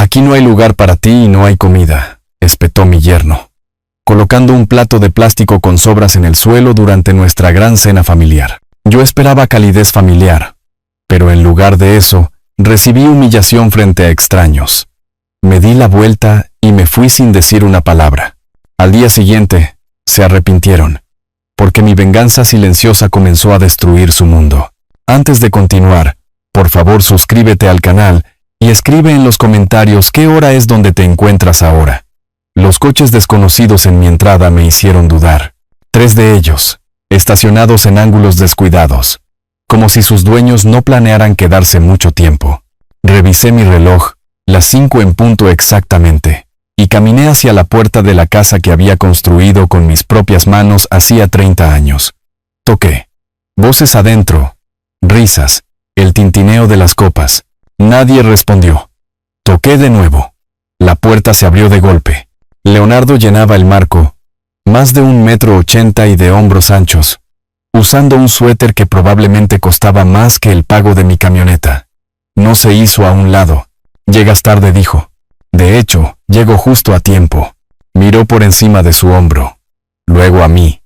Aquí no hay lugar para ti y no hay comida, espetó mi yerno, colocando un plato de plástico con sobras en el suelo durante nuestra gran cena familiar. Yo esperaba calidez familiar, pero en lugar de eso, recibí humillación frente a extraños. Me di la vuelta y me fui sin decir una palabra. Al día siguiente, se arrepintieron, porque mi venganza silenciosa comenzó a destruir su mundo. Antes de continuar, por favor suscríbete al canal y escribe en los comentarios qué hora es donde te encuentras ahora. Los coches desconocidos en mi entrada me hicieron dudar. 3 de ellos, estacionados en ángulos descuidados, como si sus dueños no planearan quedarse mucho tiempo. Revisé mi reloj, las 5 en punto exactamente, y caminé hacia la puerta de la casa que había construido con mis propias manos hacía 30 años. Toqué. Voces adentro, risas, el tintineo de las copas. Nadie respondió. Toqué de nuevo. La puerta se abrió de golpe. Leonardo llenaba el marco, más de 1,80 m y de hombros anchos, usando un suéter que probablemente costaba más que el pago de mi camioneta. No se hizo a un lado. Llegas tarde, dijo. De hecho, llego justo a tiempo. Miró por encima de su hombro, luego a mí,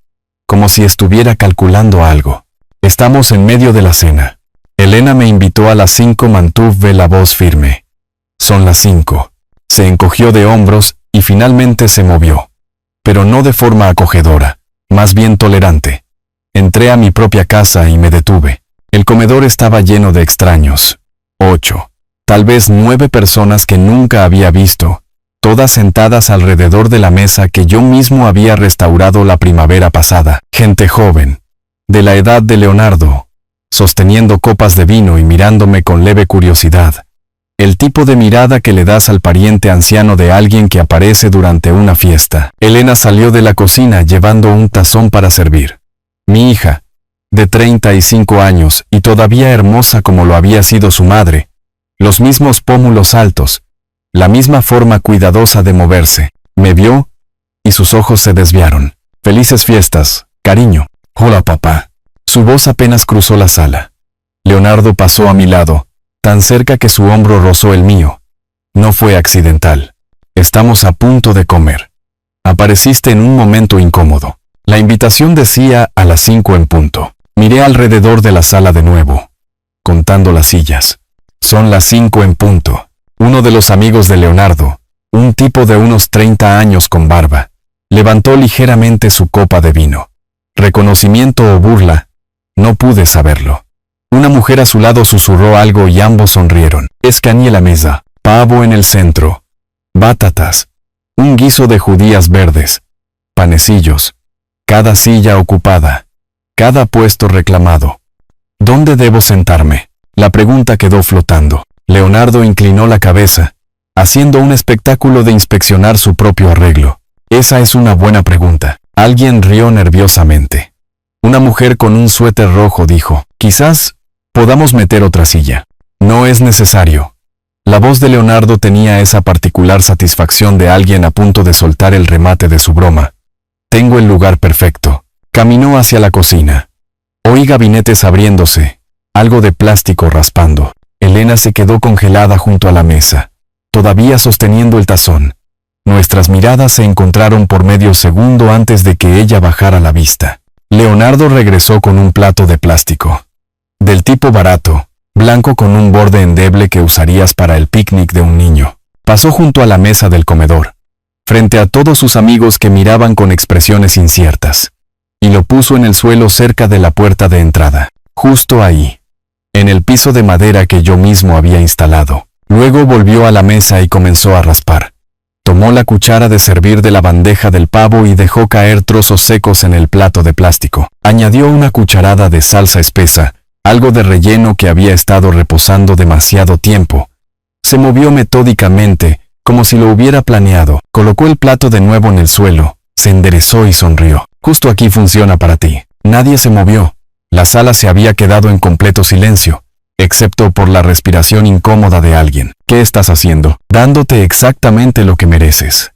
como si estuviera calculando algo. Estamos en medio de la cena. Elena me invitó a las 5, mantuve la voz firme. Son las 5. Se encogió de hombros y finalmente se movió. Pero no de forma acogedora, más bien tolerante. Entré a mi propia casa y me detuve. El comedor estaba lleno de extraños. 8, tal vez 9 personas que nunca había visto, todas sentadas alrededor de la mesa que yo mismo había restaurado la primavera pasada. Gente joven, de la edad de Leonardo, sosteniendo copas de vino y mirándome con leve curiosidad. El tipo de mirada que le das al pariente anciano de alguien que aparece durante una fiesta. Elena salió de la cocina llevando un tazón para servir. Mi hija, de 35 años y todavía hermosa como lo había sido su madre, los mismos pómulos altos, la misma forma cuidadosa de moverse, me vio y sus ojos se desviaron. Felices fiestas, cariño. Hola, papá. Su voz apenas cruzó la sala. Leonardo pasó a mi lado, tan cerca que su hombro rozó el mío. No fue accidental. Estamos a punto de comer. Apareciste en un momento incómodo. La invitación decía a las 5 en punto. Miré alrededor de la sala de nuevo, contando las sillas. Son las 5 en punto. Uno de los amigos de Leonardo, un tipo de unos 30 años con barba, levantó ligeramente su copa de vino. ¿Reconocimiento o burla? No pude saberlo. Una mujer a su lado susurró algo y ambos sonrieron. Escaneé la mesa. Pavo en el centro. Batatas. Un guiso de judías verdes. Panecillos. Cada silla ocupada. Cada puesto reclamado. ¿Dónde debo sentarme? La pregunta quedó flotando. Leonardo inclinó la cabeza, haciendo un espectáculo de inspeccionar su propio arreglo. Esa es una buena pregunta. Alguien rió nerviosamente. Una mujer con un suéter rojo dijo, quizás podamos meter otra silla. No es necesario. La voz de Leonardo tenía esa particular satisfacción de alguien a punto de soltar el remate de su broma. Tengo el lugar perfecto. Caminó hacia la cocina. Oí gabinetes abriéndose, algo de plástico raspando. Elena se quedó congelada junto a la mesa, todavía sosteniendo el tazón. Nuestras miradas se encontraron por medio segundo antes de que ella bajara la vista. Leonardo regresó con un plato de plástico. Del tipo barato, blanco con un borde endeble que usarías para el picnic de un niño. Pasó junto a la mesa del comedor, frente a todos sus amigos que miraban con expresiones inciertas, y lo puso en el suelo cerca de la puerta de entrada, justo ahí, en el piso de madera que yo mismo había instalado. Luego volvió a la mesa y comenzó a raspar. Tomó la cuchara de servir de la bandeja del pavo y dejó caer trozos secos en el plato de plástico. Añadió una cucharada de salsa espesa, algo de relleno que había estado reposando demasiado tiempo. Se movió metódicamente, como si lo hubiera planeado. Colocó el plato de nuevo en el suelo, se enderezó y sonrió. Justo aquí funciona para ti. Nadie se movió. La sala se había quedado en completo silencio, excepto por la respiración incómoda de alguien. ¿Qué estás haciendo? Dándote exactamente lo que mereces.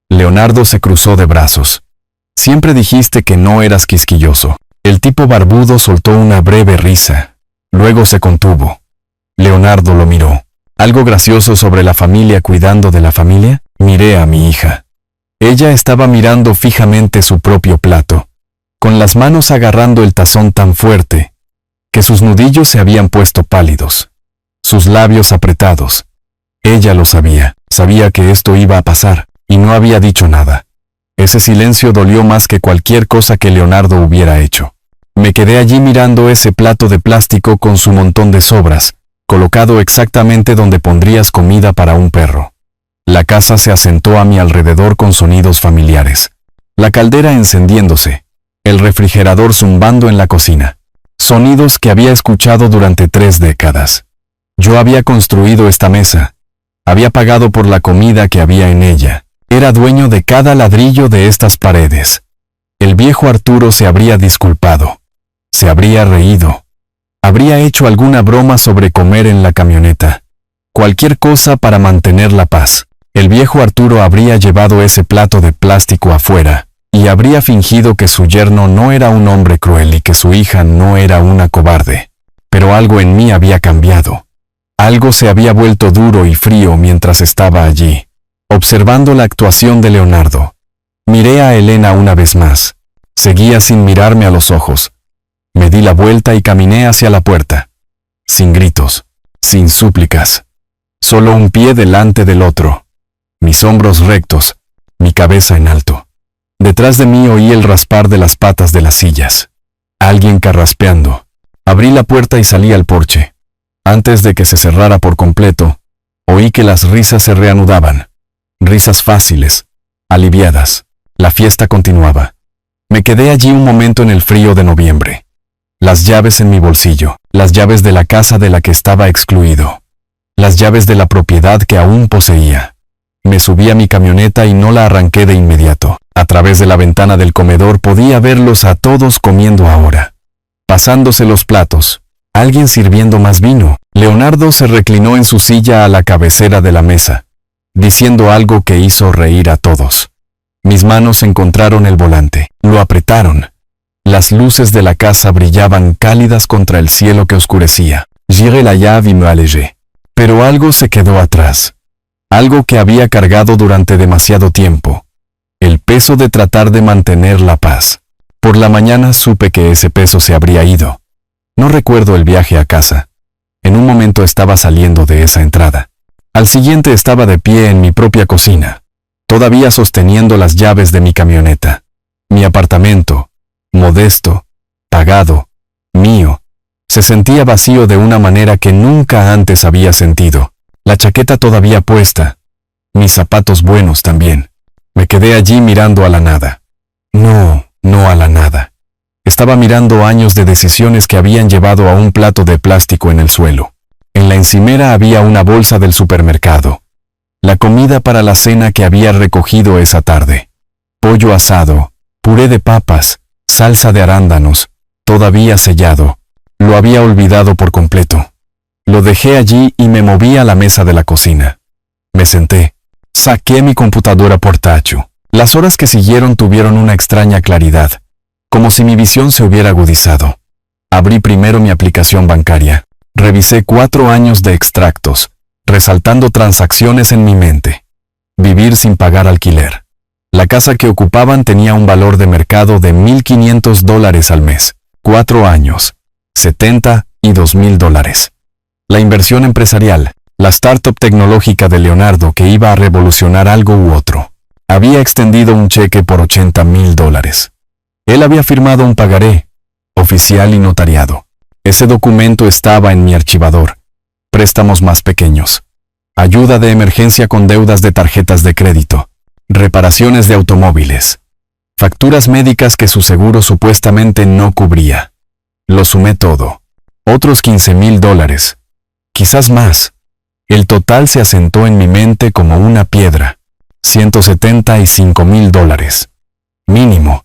Leonardo se cruzó de brazos. Siempre dijiste que no eras quisquilloso. El tipo barbudo soltó una breve risa. Luego se contuvo. Leonardo lo miró. ¿Algo gracioso sobre la familia cuidando de la familia? Miré a mi hija. Ella estaba mirando fijamente su propio plato, con las manos agarrando el tazón tan fuerte, que sus nudillos se habían puesto pálidos, sus labios apretados. Ella lo sabía, sabía que esto iba a pasar, y no había dicho nada. Ese silencio dolió más que cualquier cosa que Leonardo hubiera hecho. Me quedé allí mirando ese plato de plástico con su montón de sobras, colocado exactamente donde pondrías comida para un perro. La casa se asentó a mi alrededor con sonidos familiares. La caldera encendiéndose, el refrigerador zumbando en la cocina. Sonidos que había escuchado durante 3 décadas. Yo había construido esta mesa. Había pagado por la comida que había en ella. Era dueño de cada ladrillo de estas paredes. El viejo Arturo se habría disculpado. Se habría reído. Habría hecho alguna broma sobre comer en la camioneta. Cualquier cosa para mantener la paz. El viejo Arturo habría llevado ese plato de plástico afuera, y habría fingido que su yerno no era un hombre cruel y que su hija no era una cobarde. Pero algo en mí había cambiado. Algo se había vuelto duro y frío mientras estaba allí, observando la actuación de Leonardo. Miré a Elena una vez más. Seguía sin mirarme a los ojos. Me di la vuelta y caminé hacia la puerta. Sin gritos, sin súplicas. Solo un pie delante del otro. Mis hombros rectos, mi cabeza en alto. Detrás de mí oí el raspar de las patas de las sillas. Alguien carraspeando. Abrí la puerta y salí al porche. Antes de que se cerrara por completo, oí que las risas se reanudaban. Risas fáciles, aliviadas. La fiesta continuaba. Me quedé allí un momento en el frío de noviembre. Las llaves en mi bolsillo, las llaves de la casa de la que estaba excluido. Las llaves de la propiedad que aún poseía. Me subí a mi camioneta y no la arranqué de inmediato. A través de la ventana del comedor podía verlos a todos comiendo ahora. Pasándose los platos. Alguien sirviendo más vino. Leonardo se reclinó en su silla a la cabecera de la mesa, diciendo algo que hizo reír a todos. Mis manos encontraron el volante. Lo apretaron. Las luces de la casa brillaban cálidas contra el cielo que oscurecía. Giré la llave y me alejé. Pero algo se quedó atrás. Algo que había cargado durante demasiado tiempo. El peso de tratar de mantener la paz. Por la mañana supe que ese peso se habría ido. No recuerdo el viaje a casa. En un momento estaba saliendo de esa entrada. Al siguiente estaba de pie en mi propia cocina, todavía sosteniendo las llaves de mi camioneta. Mi apartamento, modesto, pagado, mío, se sentía vacío de una manera que nunca antes había sentido. La chaqueta todavía puesta, mis zapatos buenos también. Me quedé allí mirando a la nada. No a la nada. Estaba mirando años de decisiones que habían llevado a un plato de plástico en el suelo. En la encimera había una bolsa del supermercado. La comida para la cena que había recogido esa tarde. Pollo asado, puré de papas, salsa de arándanos, todavía sellado. Lo había olvidado por completo. Lo dejé allí y me moví a la mesa de la cocina. Me senté. Saqué mi computadora portátil. Las horas que siguieron tuvieron una extraña claridad, como si mi visión se hubiera agudizado. Abrí primero mi aplicación bancaria. Revisé 4 años de extractos, resaltando transacciones en mi mente. Vivir sin pagar alquiler. La casa que ocupaban tenía un valor de mercado de $1,500 al mes. 4 años. $72,000. La inversión empresarial, la startup tecnológica de Leonardo que iba a revolucionar algo u otro. Había extendido un cheque por $80,000. Él había firmado un pagaré, oficial y notariado. Ese documento estaba en mi archivador. Préstamos más pequeños. Ayuda de emergencia con deudas de tarjetas de crédito. Reparaciones de automóviles. Facturas médicas que su seguro supuestamente no cubría. Lo sumé todo. Otros $15,000. Quizás más. El total se asentó en mi mente como una piedra. $175,000. Mínimo.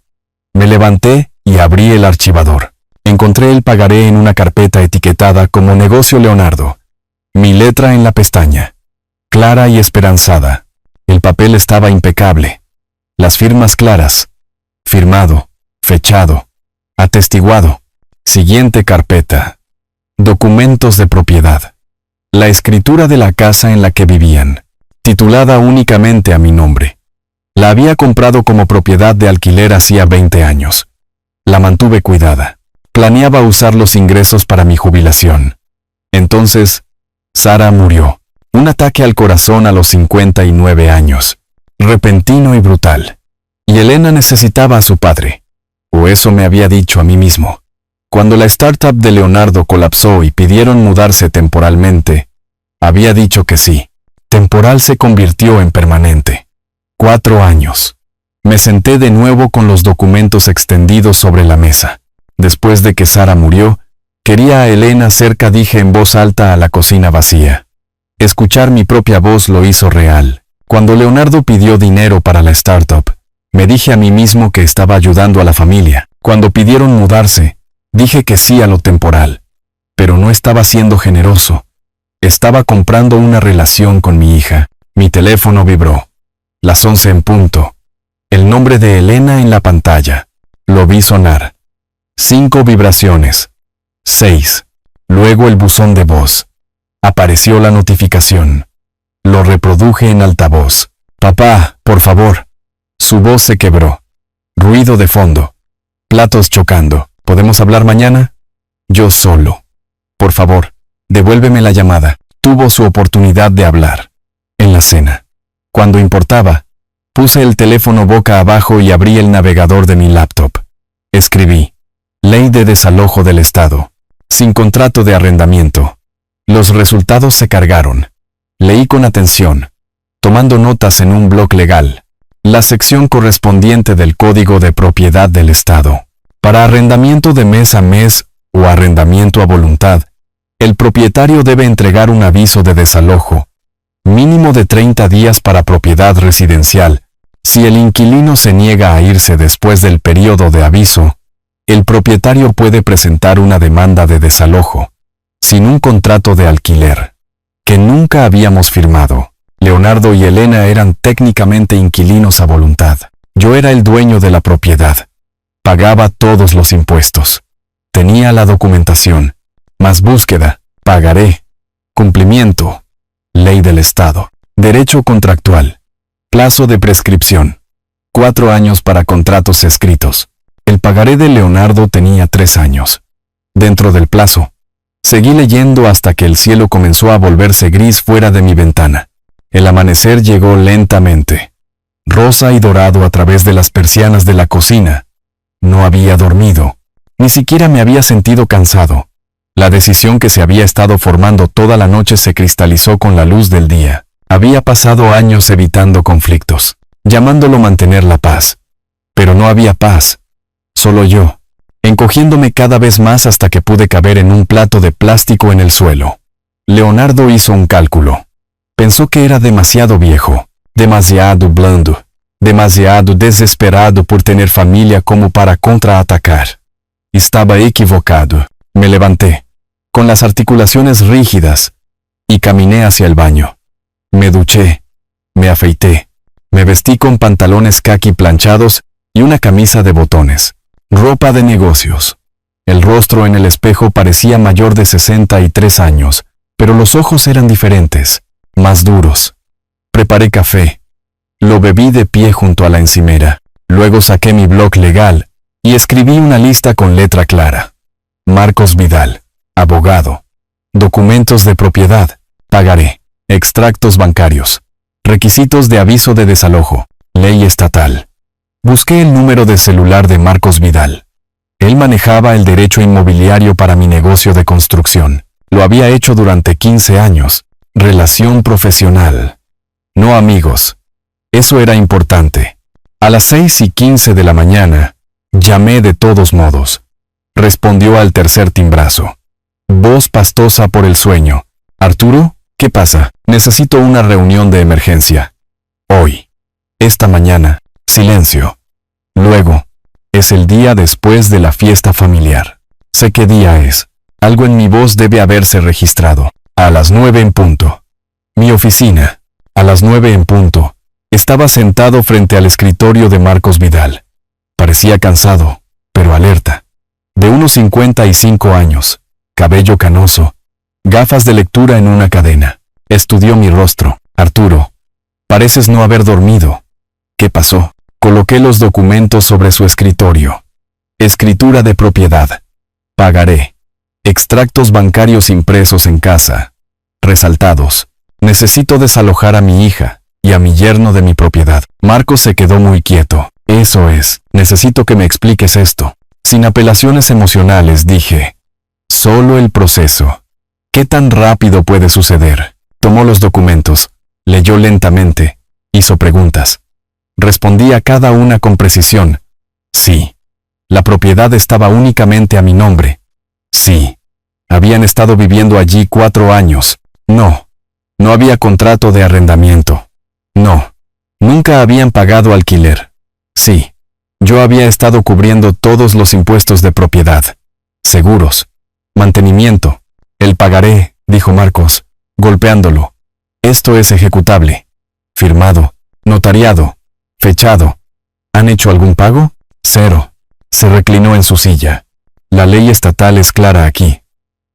Me levanté y abrí el archivador. Encontré el pagaré en una carpeta etiquetada como Negocio Leonardo. Mi letra en la pestaña. Clara y esperanzada. El papel estaba impecable. Las firmas claras. Firmado. Fechado. Atestiguado. Siguiente carpeta. Documentos de propiedad. la escritura de la casa en la que vivían, titulada únicamente a mi nombre. La había comprado como propiedad de alquiler hacía 20 años. La mantuve cuidada. Planeaba usar los ingresos para mi jubilación. Entonces, Sara murió. Un ataque al corazón a los 59 años. Repentino y brutal. Y Elena necesitaba a su padre. O eso me había dicho a mí mismo. Cuando la startup de Leonardo colapsó y pidieron mudarse temporalmente, había dicho que sí. Temporal se convirtió en permanente. 4 años. Me senté de nuevo con los documentos extendidos sobre la mesa. Después de que Sara murió, quería a Elena cerca, dije en voz alta a la cocina vacía. Escuchar mi propia voz lo hizo real. Cuando Leonardo pidió dinero para la startup, me dije a mí mismo que estaba ayudando a la familia. Cuando pidieron mudarse, dije que sí a lo temporal. Pero no estaba siendo generoso. Estaba comprando una relación con mi hija. Mi teléfono vibró. Las 11 en punto. El nombre de Elena en la pantalla. Lo vi sonar. 5 vibraciones. 6. Luego el buzón de voz. Apareció la notificación. Lo reproduje en altavoz. Papá, por favor. Su voz se quebró. Ruido de fondo. Platos chocando. ¿Podemos hablar mañana? Yo solo. Por favor, devuélveme la llamada. Tuvo su oportunidad de hablar. En la cena. Cuando importaba, puse el teléfono boca abajo y abrí el navegador de mi laptop. Escribí. Ley de desalojo del Estado. Sin contrato de arrendamiento. Los resultados se cargaron. Leí con atención, tomando notas en un bloc legal, la sección correspondiente del Código de Propiedad del Estado. Para arrendamiento de mes a mes o arrendamiento a voluntad, el propietario debe entregar un aviso de desalojo, mínimo de 30 días para propiedad residencial. Si el inquilino se niega a irse después del periodo de aviso, el propietario puede presentar una demanda de desalojo, sin un contrato de alquiler, que nunca habíamos firmado. Leonardo y Elena eran técnicamente inquilinos a voluntad. Yo era el dueño de la propiedad. Pagaba todos los impuestos. Tenía la documentación, más búsqueda, pagaré, cumplimiento, ley del Estado, derecho contractual, plazo de prescripción, 4 años para contratos escritos. El pagaré de Leonardo tenía 3 años. Dentro del plazo, seguí leyendo hasta que el cielo comenzó a volverse gris fuera de mi ventana. El amanecer llegó lentamente, rosa y dorado a través de las persianas de la cocina. No había dormido, ni siquiera me había sentido cansado. La decisión que se había estado formando toda la noche se cristalizó con la luz del día. Había pasado años evitando conflictos, llamándolo mantener la paz. Pero no había paz, solo yo, encogiéndome cada vez más hasta que pude caber en un plato de plástico en el suelo. Leonardo hizo un cálculo. Pensó que era demasiado viejo, demasiado blando, demasiado desesperado por tener familia como para contraatacar. Estaba equivocado. Me levanté, con las articulaciones rígidas, y caminé hacia el baño. Me duché, me afeité, me vestí con pantalones caqui planchados y una camisa de botones, ropa de negocios. El rostro en el espejo parecía mayor de 63 años, pero los ojos eran diferentes, más duros. Preparé café. Lo bebí de pie junto a la encimera. Luego saqué mi bloc legal y escribí una lista con letra clara. Marcos Vidal, abogado. Documentos de propiedad, pagaré. Extractos bancarios. Requisitos de aviso de desalojo. Ley estatal. Busqué el número de celular de Marcos Vidal. Él manejaba el derecho inmobiliario para mi negocio de construcción. Lo había hecho durante 15 años. Relación profesional. No amigos. Eso era importante. A las 6:15 de la mañana, llamé de todos modos. Respondió al tercer timbrazo. Voz pastosa por el sueño. Arturo, ¿qué pasa? Necesito una reunión de emergencia. Hoy. Esta mañana. Silencio. Luego. Es el día después de la fiesta familiar. Sé qué día es. Algo en mi voz debe haberse registrado. A las 9 en punto. Mi oficina. A las 9 en punto. Estaba sentado frente al escritorio de Marcos Vidal. Parecía cansado, pero alerta. De unos 55 años, cabello canoso, Gafas de lectura en una cadena. Estudió mi rostro. Arturo, pareces no haber dormido. ¿Qué pasó? Coloqué los documentos sobre su escritorio. Escritura de propiedad. Pagaré. Extractos bancarios impresos en casa. Resaltados. Necesito desalojar a mi hija y a mi yerno de mi propiedad. Marcos se quedó muy quieto. Eso es, necesito que me expliques esto. Sin apelaciones emocionales, dije. Solo el proceso. ¿Qué tan rápido puede suceder? Tomó los documentos, leyó lentamente, hizo preguntas. Respondí a cada una con precisión. Sí. La propiedad estaba únicamente a mi nombre. Sí. Habían estado viviendo allí 4 años. No. No había contrato de arrendamiento. No. Nunca habían pagado alquiler. Sí. Yo había estado cubriendo todos los impuestos de propiedad. Seguros. Mantenimiento. El pagaré, dijo Marcos, golpeándolo. Esto es ejecutable. Firmado. Notariado. Fechado. ¿Han hecho algún pago? 0. Se reclinó en su silla. La ley estatal es clara aquí.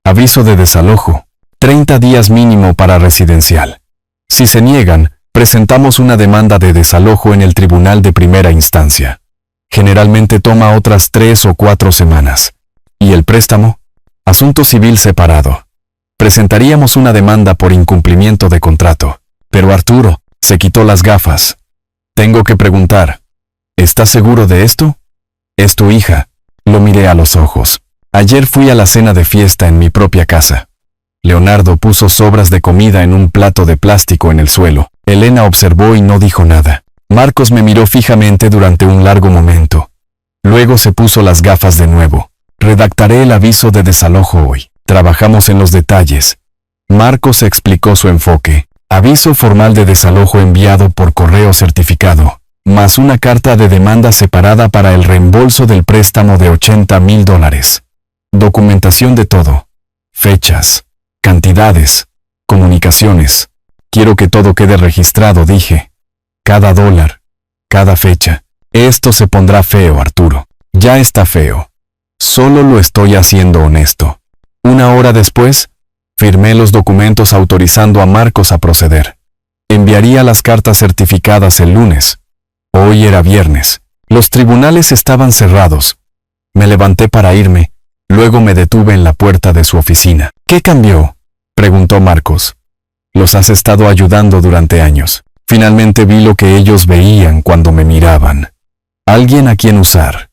Aviso de desalojo. 30 días mínimo para residencial. Si se niegan, presentamos una demanda de desalojo en el tribunal de primera instancia. Generalmente toma otras 3 o 4 semanas. ¿Y el préstamo? Asunto civil separado. Presentaríamos una demanda por incumplimiento de contrato. Pero Arturo se quitó las gafas. Tengo que preguntar. ¿Estás seguro de esto? Es tu hija. Lo miré a los ojos. Ayer fui a la cena de fiesta en mi propia casa. Leonardo puso sobras de comida en un plato de plástico en el suelo. Elena observó y no dijo nada. Marcos me miró fijamente durante un largo momento. Luego se puso las gafas de nuevo. Redactaré el aviso de desalojo hoy. Trabajamos en los detalles. Marcos explicó su enfoque. Aviso formal de desalojo enviado por correo certificado, más una carta de demanda separada para el reembolso del préstamo de $80,000. Documentación de todo. Fechas. Cantidades. Comunicaciones. Quiero que todo quede registrado, dije. Cada dólar. Cada fecha. Esto se pondrá feo, Arturo. Ya está feo. Solo lo estoy haciendo honesto. 1 hora después, firmé los documentos autorizando a Marcos a proceder. Enviaría las cartas certificadas el lunes. Hoy era viernes. Los tribunales estaban cerrados. Me levanté para irme, luego me detuve en la puerta de su oficina. ¿Qué cambió?, preguntó Marcos. Los has estado ayudando durante años. Finalmente vi lo que ellos veían cuando me miraban. Alguien a quien usar.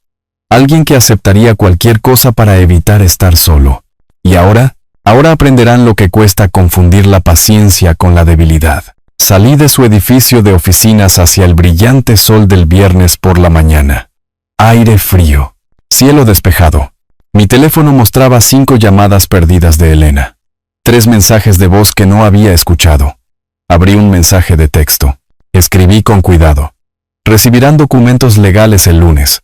Alguien que aceptaría cualquier cosa para evitar estar solo. Y ahora aprenderán lo que cuesta confundir la paciencia con la debilidad. Salí de su edificio de oficinas hacia el brillante sol del viernes por la mañana. Aire frío. Cielo despejado. Mi teléfono mostraba 5 llamadas perdidas de Elena. 3 mensajes de voz que no había escuchado. Abrí un mensaje de texto. Escribí con cuidado. Recibirán documentos legales el lunes.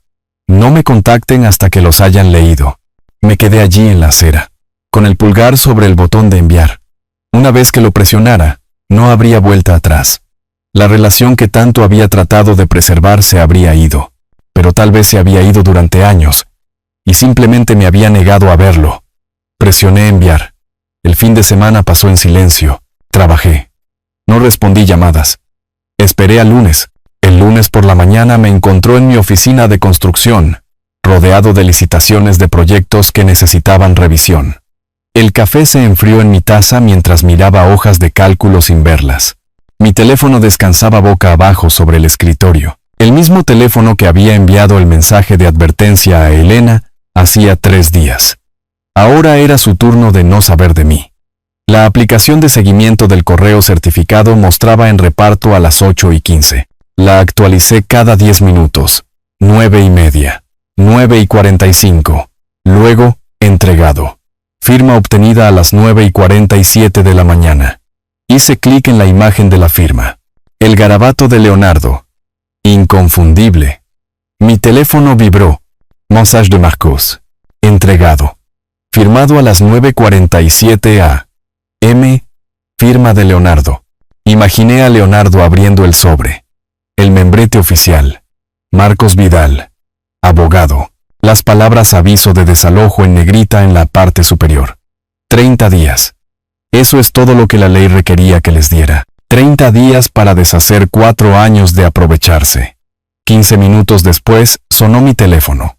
No me contacten hasta que los hayan leído. Me quedé allí en la acera, con el pulgar sobre el botón de enviar. Una vez que lo presionara, no habría vuelta atrás. La relación que tanto había tratado de preservar se habría ido, pero tal vez se había ido durante años, y simplemente me había negado a verlo. Presioné enviar. El fin de semana pasó en silencio. Trabajé. No respondí llamadas. Esperé al lunes. El lunes por la mañana me encontró en mi oficina de construcción, rodeado de licitaciones de proyectos que necesitaban revisión. El café se enfrió en mi taza mientras miraba hojas de cálculo sin verlas. Mi teléfono descansaba boca abajo sobre el escritorio. El mismo teléfono que había enviado el mensaje de advertencia a Elena hacía 3 días. Ahora era su turno de no saber de mí. La aplicación de seguimiento del correo certificado mostraba en reparto a las 8:15. La actualicé cada 10 minutos. 9:30. 9:45. Luego, entregado. Firma obtenida a las 9:47 de la mañana. Hice clic en la imagen de la firma. El garabato de Leonardo. Inconfundible. Mi teléfono vibró. Message de Marcos. Entregado. Firmado a las 9:47 a.m. Firma de Leonardo. Imaginé a Leonardo abriendo el sobre. El membrete oficial. Marcos Vidal. Abogado. Las palabras aviso de desalojo en negrita en la parte superior. 30 días. Eso es todo lo que la ley requería que les diera. 30 días para deshacer 4 años de aprovecharse. 15 minutos después, sonó mi teléfono.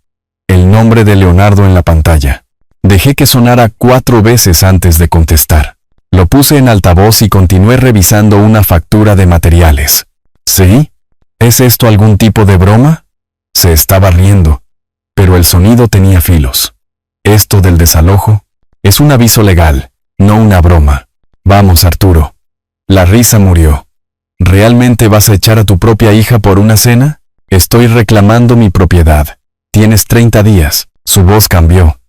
El nombre de Leonardo en la pantalla. Dejé que sonara 4 veces antes de contestar. Lo puse en altavoz y continué revisando una factura de materiales. ¿Sí? ¿Es esto algún tipo de broma? Se estaba riendo, pero el sonido tenía filos. Esto del desalojo es un aviso legal, no una broma. Vamos, Arturo. La risa murió. ¿Realmente vas a echar a tu propia hija por una cena? Estoy reclamando mi propiedad. Tienes 30 días. Su voz cambió.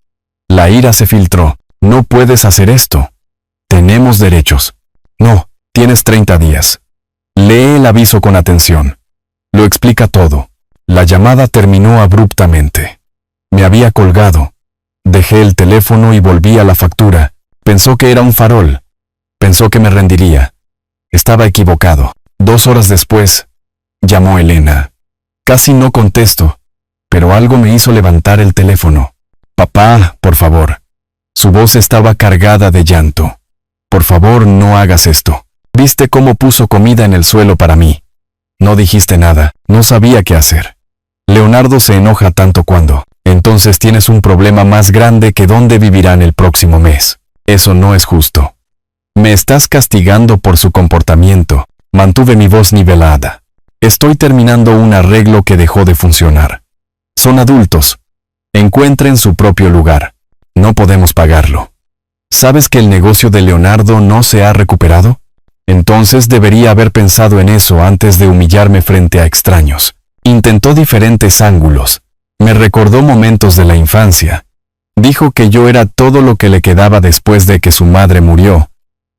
La ira se filtró. No puedes hacer esto. Tenemos derechos. No, tienes 30 días. Lee el aviso con atención. Lo explica todo. La llamada terminó abruptamente. Me había colgado. Dejé el teléfono y volví a la factura. Pensó que era un farol. Pensó que me rendiría. Estaba equivocado. 2 horas después, llamó Elena. Casi no contesto, pero algo me hizo levantar el teléfono. Papá, por favor. Su voz estaba cargada de llanto. Por favor, no hagas esto. ¿Viste cómo puso comida en el suelo para mí? No dijiste nada, no sabía qué hacer. Leonardo se enoja tanto cuando. Entonces tienes un problema más grande que dónde vivirán el próximo mes. Eso no es justo. Me estás castigando por su comportamiento. Mantuve mi voz nivelada. Estoy terminando un arreglo que dejó de funcionar. Son adultos. Encuentren su propio lugar. No podemos pagarlo. ¿Sabes que el negocio de Leonardo no se ha recuperado? Entonces debería haber pensado en eso antes de humillarme frente a extraños. Intentó diferentes ángulos. Me recordó momentos de la infancia. Dijo que yo era todo lo que le quedaba después de que su madre murió.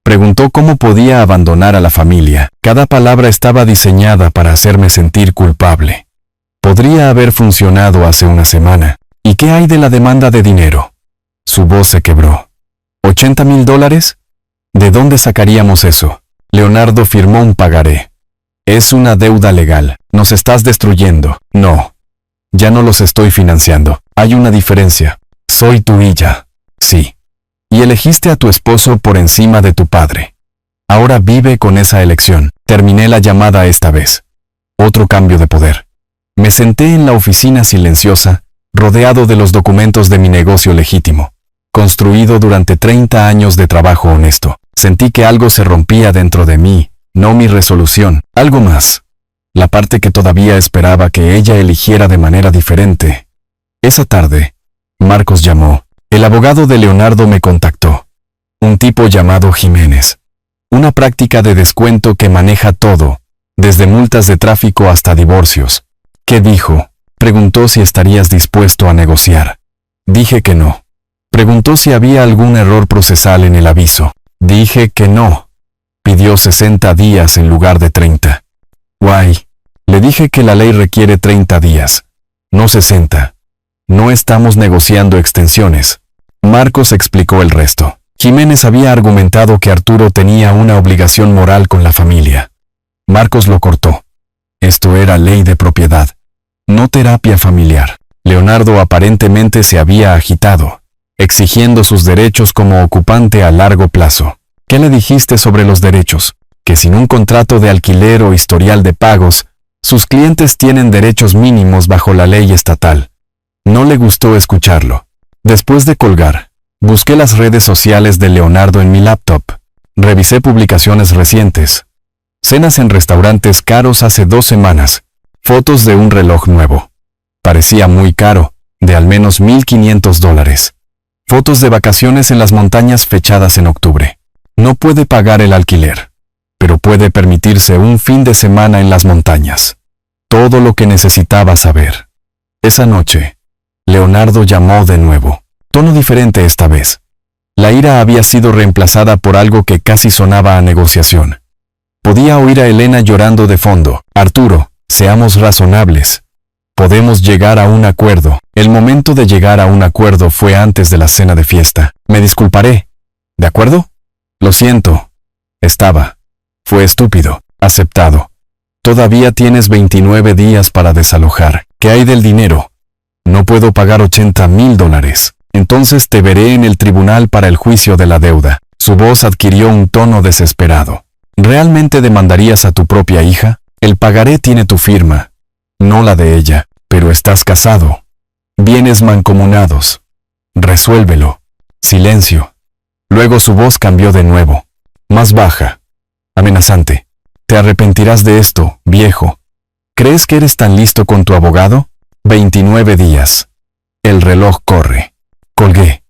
Preguntó cómo podía abandonar a la familia. Cada palabra estaba diseñada para hacerme sentir culpable. Podría haber funcionado hace una semana. ¿Y qué hay de la demanda de dinero? Su voz se quebró. ¿$80,000? ¿De dónde sacaríamos eso? Leonardo firmó un pagaré. Es una deuda legal. Nos estás destruyendo. No. Ya no los estoy financiando. Hay una diferencia. Soy tu hija. Sí. Y elegiste a tu esposo por encima de tu padre. Ahora vive con esa elección. Terminé la llamada esta vez. Otro cambio de poder. Me senté en la oficina silenciosa, rodeado de los documentos de mi negocio legítimo, construido durante 30 años de trabajo honesto. Sentí que algo se rompía dentro de mí, no mi resolución, algo más. La parte que todavía esperaba que ella eligiera de manera diferente. Esa tarde, Marcos llamó. El abogado de Leonardo me contactó. Un tipo llamado Jiménez. Una práctica de descuento que maneja todo, desde multas de tráfico hasta divorcios. ¿Qué dijo? Preguntó si estarías dispuesto a negociar. Dije que no. Preguntó si había algún error procesal en el aviso. Dije que no. Pidió 60 días en lugar de 30. Guay. Le dije que la ley requiere 30 días, no 60. No estamos negociando extensiones. Marcos explicó el resto. Jiménez había argumentado que Arturo tenía una obligación moral con la familia. Marcos lo cortó. Esto era ley de propiedad, no terapia familiar. Leonardo aparentemente se había agitado, exigiendo sus derechos como ocupante a largo plazo. ¿Qué le dijiste sobre los derechos? Que sin un contrato de alquiler o historial de pagos, sus clientes tienen derechos mínimos bajo la ley estatal. No le gustó escucharlo. Después de colgar, busqué las redes sociales de Leonardo en mi laptop. Revisé publicaciones recientes. Cenas en restaurantes caros hace 2 semanas. Fotos de un reloj nuevo. Parecía muy caro, de al menos $1,500. Fotos de vacaciones en las montañas fechadas en octubre. No puede pagar el alquiler, pero puede permitirse un fin de semana en las montañas. Todo lo que necesitaba saber. Esa noche, Leonardo llamó de nuevo. Tono diferente esta vez. La ira había sido reemplazada por algo que casi sonaba a negociación. Podía oír a Elena llorando de fondo. Arturo, seamos razonables. Podemos llegar a un acuerdo. El momento de llegar a un acuerdo fue antes de la cena de fiesta. Me disculparé. ¿De acuerdo? Lo siento. Fue estúpido. Aceptado. Todavía tienes 29 días para desalojar. ¿Qué hay del dinero? No puedo pagar $80,000. Entonces te veré en el tribunal para el juicio de la deuda. Su voz adquirió un tono desesperado. ¿Realmente demandarías a tu propia hija? El pagaré tiene tu firma, no la de ella, pero estás casado. Bienes mancomunados. Resuélvelo. Silencio. Luego su voz cambió de nuevo, más baja, amenazante. Te arrepentirás de esto, viejo. ¿Crees que eres tan listo con tu abogado? 29 días. El reloj corre. Colgué.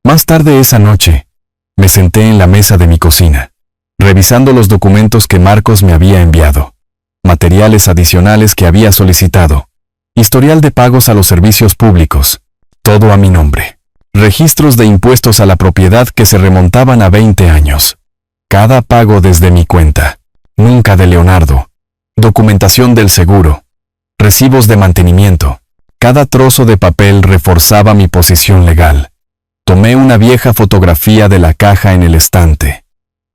Más tarde esa noche, me senté en la mesa de mi cocina, revisando los documentos que Marcos me había enviado, materiales adicionales que había solicitado, historial de pagos a los servicios públicos, todo a mi nombre, registros de impuestos a la propiedad que se remontaban a 20 años, cada pago desde mi cuenta, nunca de Leonardo, documentación del seguro, recibos de mantenimiento. Cada trozo de papel reforzaba mi posición legal. Tomé una vieja fotografía de la caja en el estante.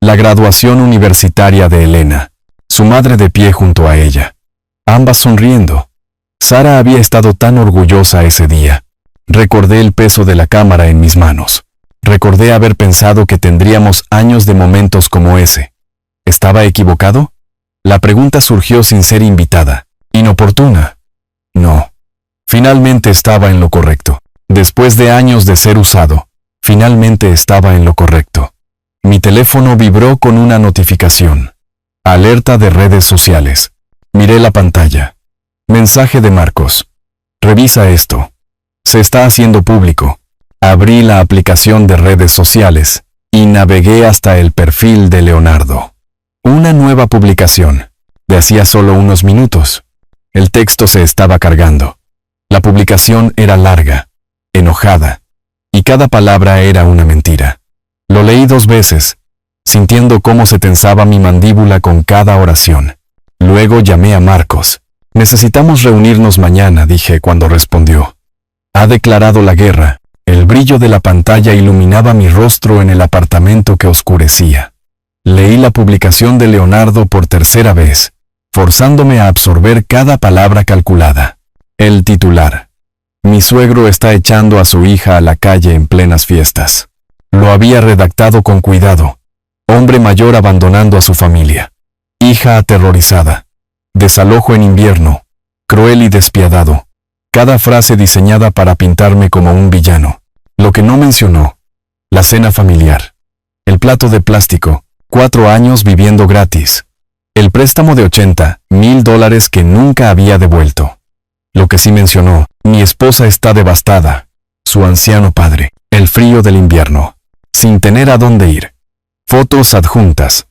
La graduación universitaria de Elena, su madre de pie junto a ella, ambas sonriendo. Sara había estado tan orgullosa ese día. Recordé el peso de la cámara en mis manos. Recordé haber pensado que tendríamos años de momentos como ese. ¿Estaba equivocado? La pregunta surgió sin ser invitada. ¿Inoportuna? No. Finalmente estaba en lo correcto. Después de años de ser usado, finalmente estaba en lo correcto. Mi teléfono vibró con una notificación. Alerta de redes sociales. Miré la pantalla. Mensaje de Marcos. Revisa esto. Se está haciendo público. Abrí la aplicación de redes sociales y navegué hasta el perfil de Leonardo. Una nueva publicación. De hacía solo unos minutos. El texto se estaba cargando. La publicación era larga, enojada, y cada palabra era una mentira. Lo leí 2 veces, sintiendo cómo se tensaba mi mandíbula con cada oración. Luego llamé a Marcos. Necesitamos reunirnos mañana, dije cuando respondió. Ha declarado la guerra. El brillo de la pantalla iluminaba mi rostro en el apartamento que oscurecía. Leí la publicación de Leonardo por tercera vez, forzándome a absorber cada palabra calculada. El titular. Mi suegro está echando a su hija a la calle en plenas fiestas. Lo había redactado con cuidado. Hombre mayor abandonando a su familia. Hija aterrorizada. Desalojo en invierno. Cruel y despiadado. Cada frase diseñada para pintarme como un villano. Lo que no mencionó. La cena familiar. El plato de plástico. 4 años viviendo gratis. El préstamo de $80,000 que nunca había devuelto. Lo que sí mencionó, mi esposa está devastada, su anciano padre, el frío del invierno, sin tener a dónde ir. Fotos adjuntas.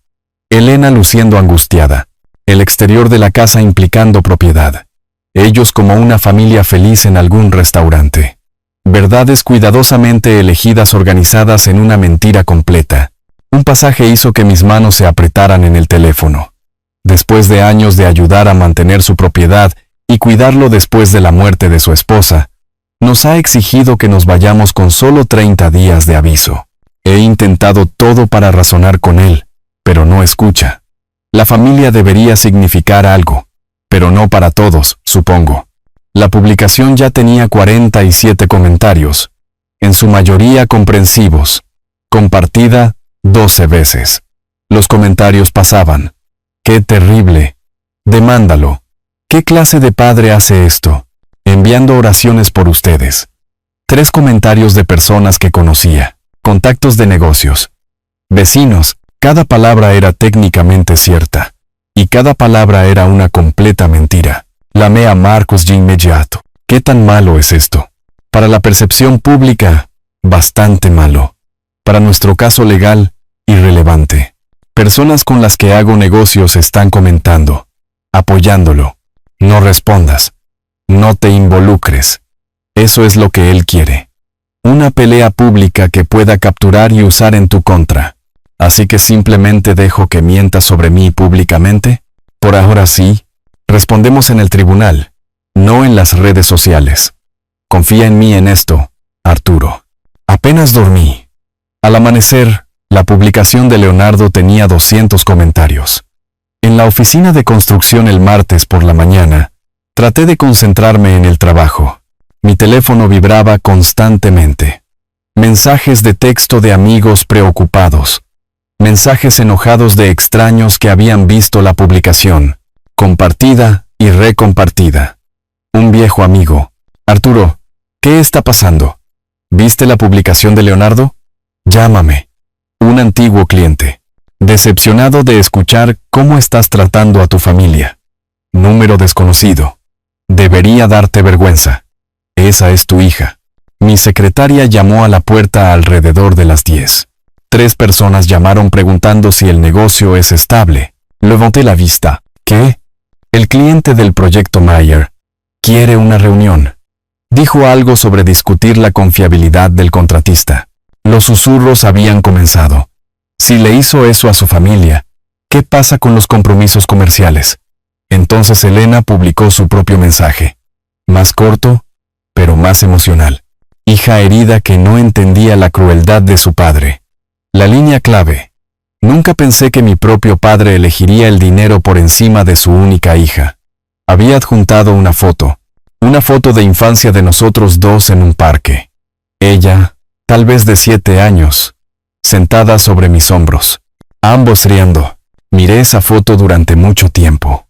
Elena luciendo angustiada, el exterior de la casa implicando propiedad. Ellos como una familia feliz en algún restaurante. Verdades cuidadosamente elegidas organizadas en una mentira completa. Un pasaje hizo que mis manos se apretaran en el teléfono. Después de años de ayudar a mantener su propiedad y cuidarlo después de la muerte de su esposa, nos ha exigido que nos vayamos con solo 30 días de aviso. He intentado todo para razonar con él, pero no escucha. La familia debería significar algo, pero no para todos, supongo. La publicación ya tenía 47 comentarios, en su mayoría comprensivos, compartida 12 veces. Los comentarios pasaban. ¡Qué terrible! Demándalo. ¿Qué clase de padre hace esto? Enviando oraciones por ustedes. 3 comentarios de personas que conocía. Contactos de negocios. Vecinos. Cada palabra era técnicamente cierta. Y cada palabra era una completa mentira. Llamé a Marcos de inmediato. ¿Qué tan malo es esto? Para la percepción pública, bastante malo. Para nuestro caso legal, irrelevante. Personas con las que hago negocios están comentando, apoyándolo. No respondas. No te involucres. Eso es lo que él quiere. Una pelea pública que pueda capturar y usar en tu contra. Así que simplemente dejo que mientas sobre mí públicamente. Por ahora sí. Respondemos en el tribunal, no en las redes sociales. Confía en mí en esto, Arturo. Apenas dormí. Al amanecer, la publicación de Leonardo tenía 200 comentarios. En la oficina de construcción el martes por la mañana, traté de concentrarme en el trabajo. Mi teléfono vibraba constantemente. Mensajes de texto de amigos preocupados. Mensajes enojados de extraños que habían visto la publicación, compartida y recompartida. Un viejo amigo. Arturo, ¿qué está pasando? ¿Viste la publicación de Leonardo? Llámame. Un antiguo cliente. Decepcionado de escuchar cómo estás tratando a tu familia. Número desconocido. Debería darte vergüenza. Esa es tu hija. Mi secretaria llamó a la puerta alrededor de las 10. 3 personas llamaron preguntando si el negocio es estable. Levanté la vista. ¿Qué? El cliente del proyecto Mayer quiere una reunión. Dijo algo sobre discutir la confiabilidad del contratista. Los susurros habían comenzado. Si le hizo eso a su familia, ¿qué pasa con los compromisos comerciales? Entonces Elena publicó su propio mensaje. Más corto, pero más emocional. Hija herida que no entendía la crueldad de su padre. La línea clave. Nunca pensé que mi propio padre elegiría el dinero por encima de su única hija. Había adjuntado una foto de infancia de nosotros dos en un parque. Ella, tal vez de 7 años, sentada sobre mis hombros, ambos riendo. Miré esa foto durante mucho tiempo.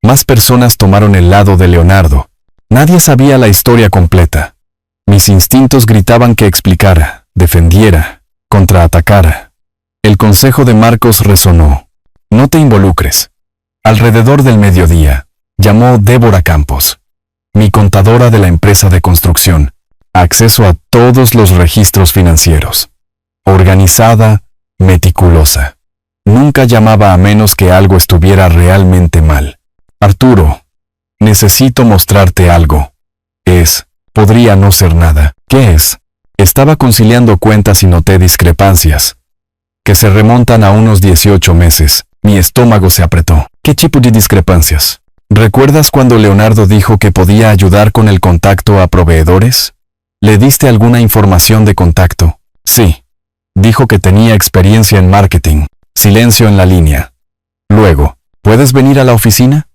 Más personas tomaron el lado de Leonardo. Nadie sabía la historia completa. Mis instintos gritaban que explicara, defendiera, contraatacara. El consejo de Marcos resonó. No te involucres. Alrededor del mediodía, llamó Débora Campos, mi contadora de la empresa de construcción, acceso a todos los registros financieros. Organizada, meticulosa. Nunca llamaba a menos que algo estuviera realmente mal. Arturo, necesito mostrarte algo. Podría no ser nada. ¿Qué es? Estaba conciliando cuentas y noté discrepancias, que se remontan a unos 18 meses. Mi estómago se apretó. ¿Qué tipo de discrepancias? ¿Recuerdas cuando Leonardo dijo que podía ayudar con el contacto a proveedores? ¿Le diste alguna información de contacto? Sí. Dijo que tenía experiencia en marketing. Silencio en la línea. Luego, ¿puedes venir a la oficina?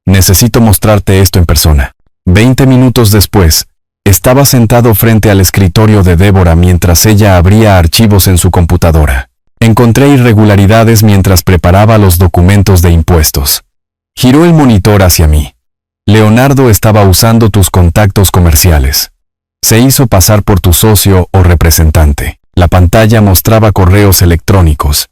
Necesito mostrarte esto en persona. 20 minutos después, estaba sentado frente al escritorio de Débora mientras ella abría archivos en su computadora. Encontré irregularidades mientras preparaba los documentos de impuestos. Giró el monitor hacia mí. Leonardo estaba usando tus contactos comerciales. Se hizo pasar por tu socio o representante. La pantalla mostraba correos electrónicos.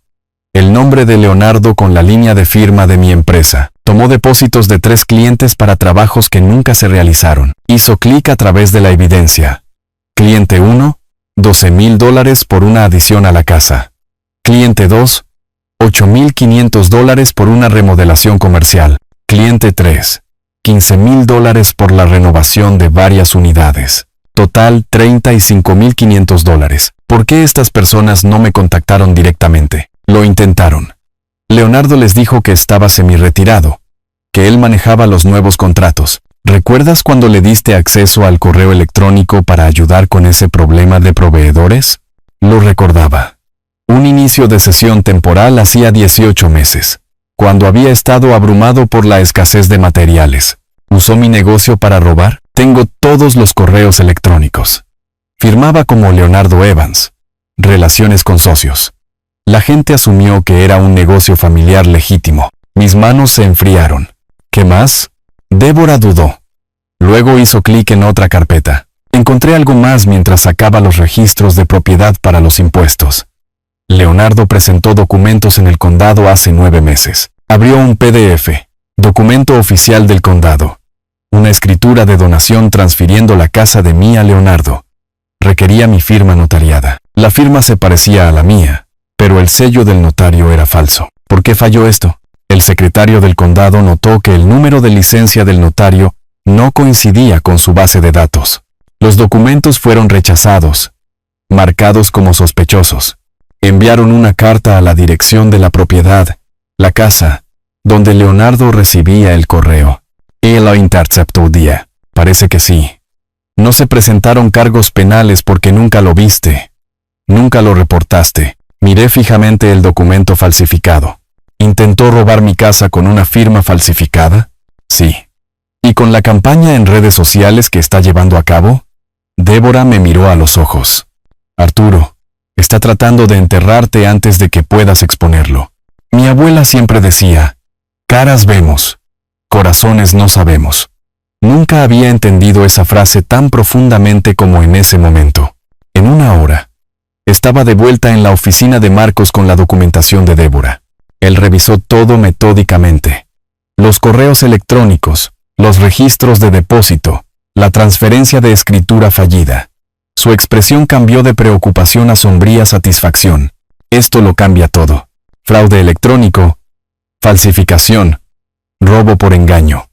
El nombre de Leonardo con la línea de firma de mi empresa. Tomó depósitos de 3 clientes para trabajos que nunca se realizaron. Hizo clic a través de la evidencia. Cliente 1, $12,000 por una adición a la casa. Cliente 2, $8,500 por una remodelación comercial. Cliente 3, $15,000 por la renovación de varias unidades. Total $35,500. ¿Por qué estas personas no me contactaron directamente? Lo intentaron. Leonardo les dijo que estaba semi-retirado, que él manejaba los nuevos contratos. ¿Recuerdas cuando le diste acceso al correo electrónico para ayudar con ese problema de proveedores? Lo recordaba. Un inicio de sesión temporal hacía 18 meses, cuando había estado abrumado por la escasez de materiales. ¿Usó mi negocio para robar? Tengo todos los correos electrónicos. Firmaba como Leonardo Evans. Relaciones con socios. La gente asumió que era un negocio familiar legítimo. Mis manos se enfriaron. ¿Qué más? Débora dudó. Luego hizo clic en otra carpeta. Encontré algo más mientras sacaba los registros de propiedad para los impuestos. Leonardo presentó documentos en el condado hace 9 meses. Abrió un PDF, documento oficial del condado. Una escritura de donación transfiriendo la casa de mí a Leonardo. Requería mi firma notariada. La firma se parecía a la mía, pero el sello del notario era falso. ¿Por qué falló esto? El secretario del condado notó que el número de licencia del notario no coincidía con su base de datos. Los documentos fueron rechazados, marcados como sospechosos. Enviaron una carta a la dirección de la propiedad, la casa, donde Leonardo recibía el correo. Él lo interceptó día. Parece que sí. No se presentaron cargos penales porque nunca lo viste. Nunca lo reportaste. Miré fijamente el documento falsificado. ¿Intentó robar mi casa con una firma falsificada? Sí. ¿Y con la campaña en redes sociales que está llevando a cabo? Débora me miró a los ojos. Arturo, Está tratando de enterrarte antes de que puedas exponerlo. Mi abuela siempre decía, caras vemos, corazones no sabemos. Nunca había entendido esa frase tan profundamente como en ese momento. En una hora, estaba de vuelta en la oficina de Marcos con la documentación de Débora. Él revisó todo metódicamente. Los correos electrónicos, los registros de depósito, la transferencia de escritura fallida. Su expresión cambió de preocupación a sombría satisfacción. Esto lo cambia todo. Fraude electrónico, falsificación, robo por engaño.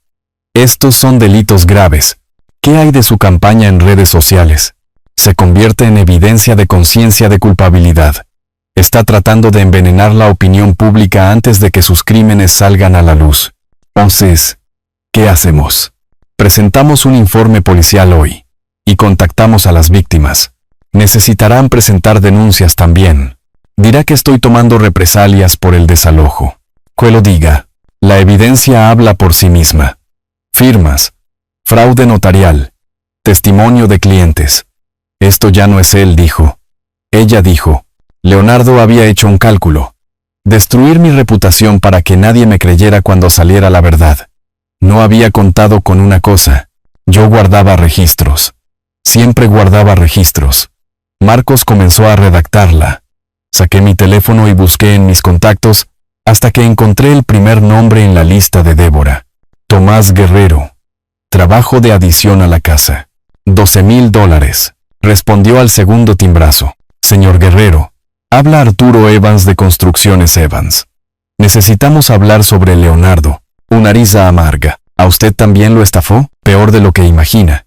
Estos son delitos graves. ¿Qué hay de su campaña en redes sociales? Se convierte en evidencia de conciencia de culpabilidad. Está tratando de envenenar la opinión pública antes de que sus crímenes salgan a la luz. Entonces, ¿qué hacemos? Presentamos un informe policial hoy. Y contactamos a las víctimas. Necesitarán presentar denuncias también. Dirá que estoy tomando represalias por el desalojo. Que lo diga. La evidencia habla por sí misma. Firmas. Fraude notarial. Testimonio de clientes. Esto ya no es él, dijo. Ella dijo. Leonardo había hecho un cálculo. Destruir mi reputación para que nadie me creyera cuando saliera la verdad. No había contado con una cosa. Yo guardaba registros. Siempre guardaba registros. Marcos comenzó a redactarla. Saqué mi teléfono y busqué en mis contactos hasta que encontré el primer nombre en la lista de Débora. Tomás Guerrero. Trabajo de adición a la casa. $12,000. Respondió al segundo timbrazo. Señor Guerrero, habla Arturo Evans de Construcciones Evans. Necesitamos hablar sobre Leonardo. Una risa amarga. ¿A usted también lo estafó? Peor de lo que imagina.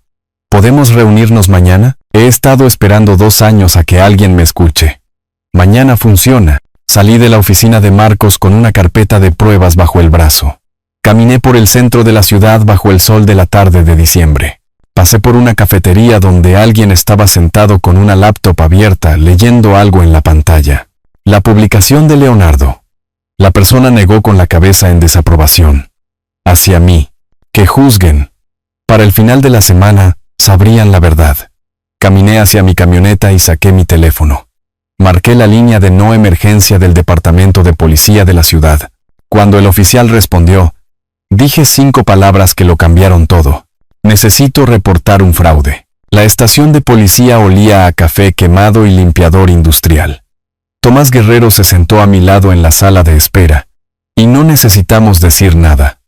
¿Podemos reunirnos mañana? He estado esperando 2 años a que alguien me escuche. Mañana funciona. Salí de la oficina de Marcos con una carpeta de pruebas bajo el brazo. Caminé por el centro de la ciudad bajo el sol de la tarde de diciembre. Pasé por una cafetería donde alguien estaba sentado con una laptop abierta leyendo algo en la pantalla. La publicación de Leonardo. La persona negó con la cabeza en desaprobación. Hacia mí. Que juzguen. Para el final de la semana, sabrían la verdad. Caminé hacia mi camioneta y saqué mi teléfono. Marqué la línea de no emergencia del departamento de policía de la ciudad. Cuando el oficial respondió, dije 5 palabras que lo cambiaron todo. Necesito reportar un fraude. La estación de policía olía a café quemado y limpiador industrial. Tomás Guerrero se sentó a mi lado en la sala de espera, y no necesitamos decir nada.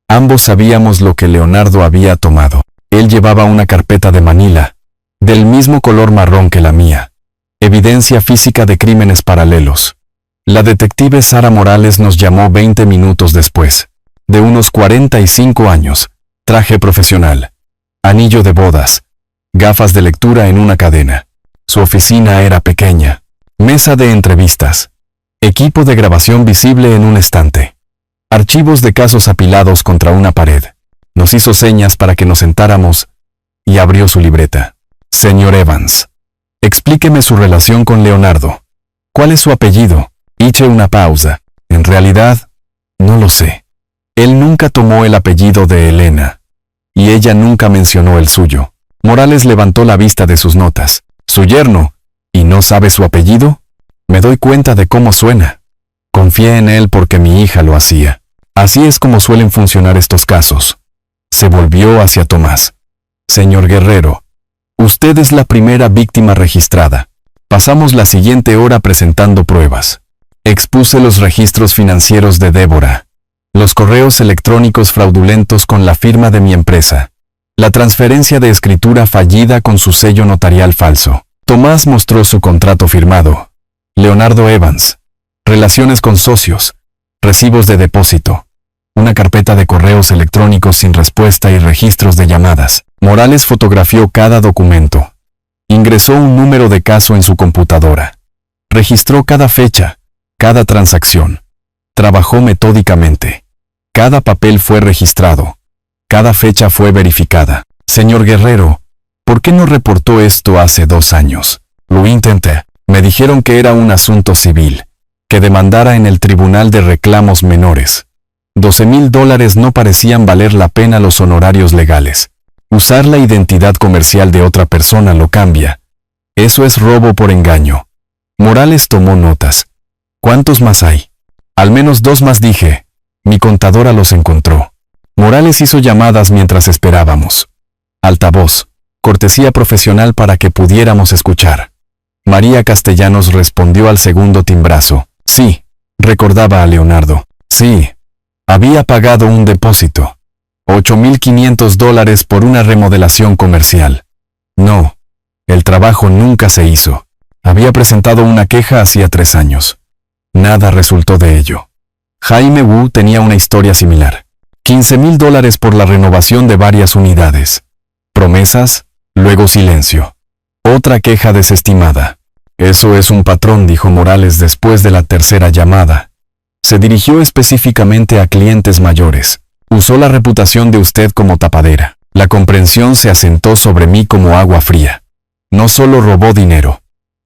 Ambos sabíamos lo que Leonardo había tomado. Él llevaba una carpeta de Manila, del mismo color marrón que la mía. Evidencia física de crímenes paralelos. La detective Sara Morales nos llamó 20 minutos después. De unos 45 años, traje profesional, anillo de bodas, gafas de lectura en una cadena. Su oficina era pequeña. Mesa de entrevistas. Equipo de grabación visible en un estante. Archivos de casos apilados contra una pared. Nos hizo señas para que nos sentáramos y abrió su libreta. Señor Evans, explíqueme su relación con Leonardo. ¿Cuál es su apellido? Hice una pausa. En realidad, no lo sé. Él nunca tomó el apellido de Elena, y ella nunca mencionó el suyo. Morales levantó la vista de sus notas. Su yerno, ¿y no sabe su apellido? Me doy cuenta de cómo suena. Confié en él porque mi hija lo hacía. Así es como suelen funcionar estos casos. Se volvió hacia Tomás. Señor Guerrero, usted es la primera víctima registrada. Pasamos la siguiente hora presentando pruebas. Expuse los registros financieros de Débora, los correos electrónicos fraudulentos con la firma de mi empresa, la transferencia de escritura fallida con su sello notarial falso. Tomás mostró su contrato firmado. Leonardo Evans. Relaciones con socios. Recibos de depósito. Una carpeta de correos electrónicos sin respuesta y registros de llamadas. Morales fotografió cada documento. Ingresó un número de caso en su computadora. Registró cada fecha, cada transacción. Trabajó metódicamente. Cada papel fue registrado. Cada fecha fue verificada. Señor Guerrero, ¿por qué no reportó esto hace 2 años? Lo intenté. Me dijeron que era un asunto civil, que demandara en el Tribunal de Reclamos Menores. $12,000 no parecían valer la pena los honorarios legales. Usar la identidad comercial de otra persona lo cambia. Eso es robo por engaño. Morales tomó notas. ¿Cuántos más hay? Al menos 2 más, dije. Mi contadora los encontró. Morales hizo llamadas mientras esperábamos. Altavoz. Cortesía profesional para que pudiéramos escuchar. María Castellanos respondió al segundo timbrazo. Sí, recordaba a Leonardo. Sí. Había pagado un depósito. $8,500 por una remodelación comercial. No. El trabajo nunca se hizo. Había presentado una queja hacía 3 años. Nada resultó de ello. Jaime Wu tenía una historia similar. $15,000 por la renovación de varias unidades. Promesas, luego silencio. Otra queja desestimada. Eso es un patrón, dijo Morales después de la tercera llamada. Se dirigió específicamente a clientes mayores. Usó la reputación de usted como tapadera. La comprensión se asentó sobre mí como agua fría. No solo robó dinero.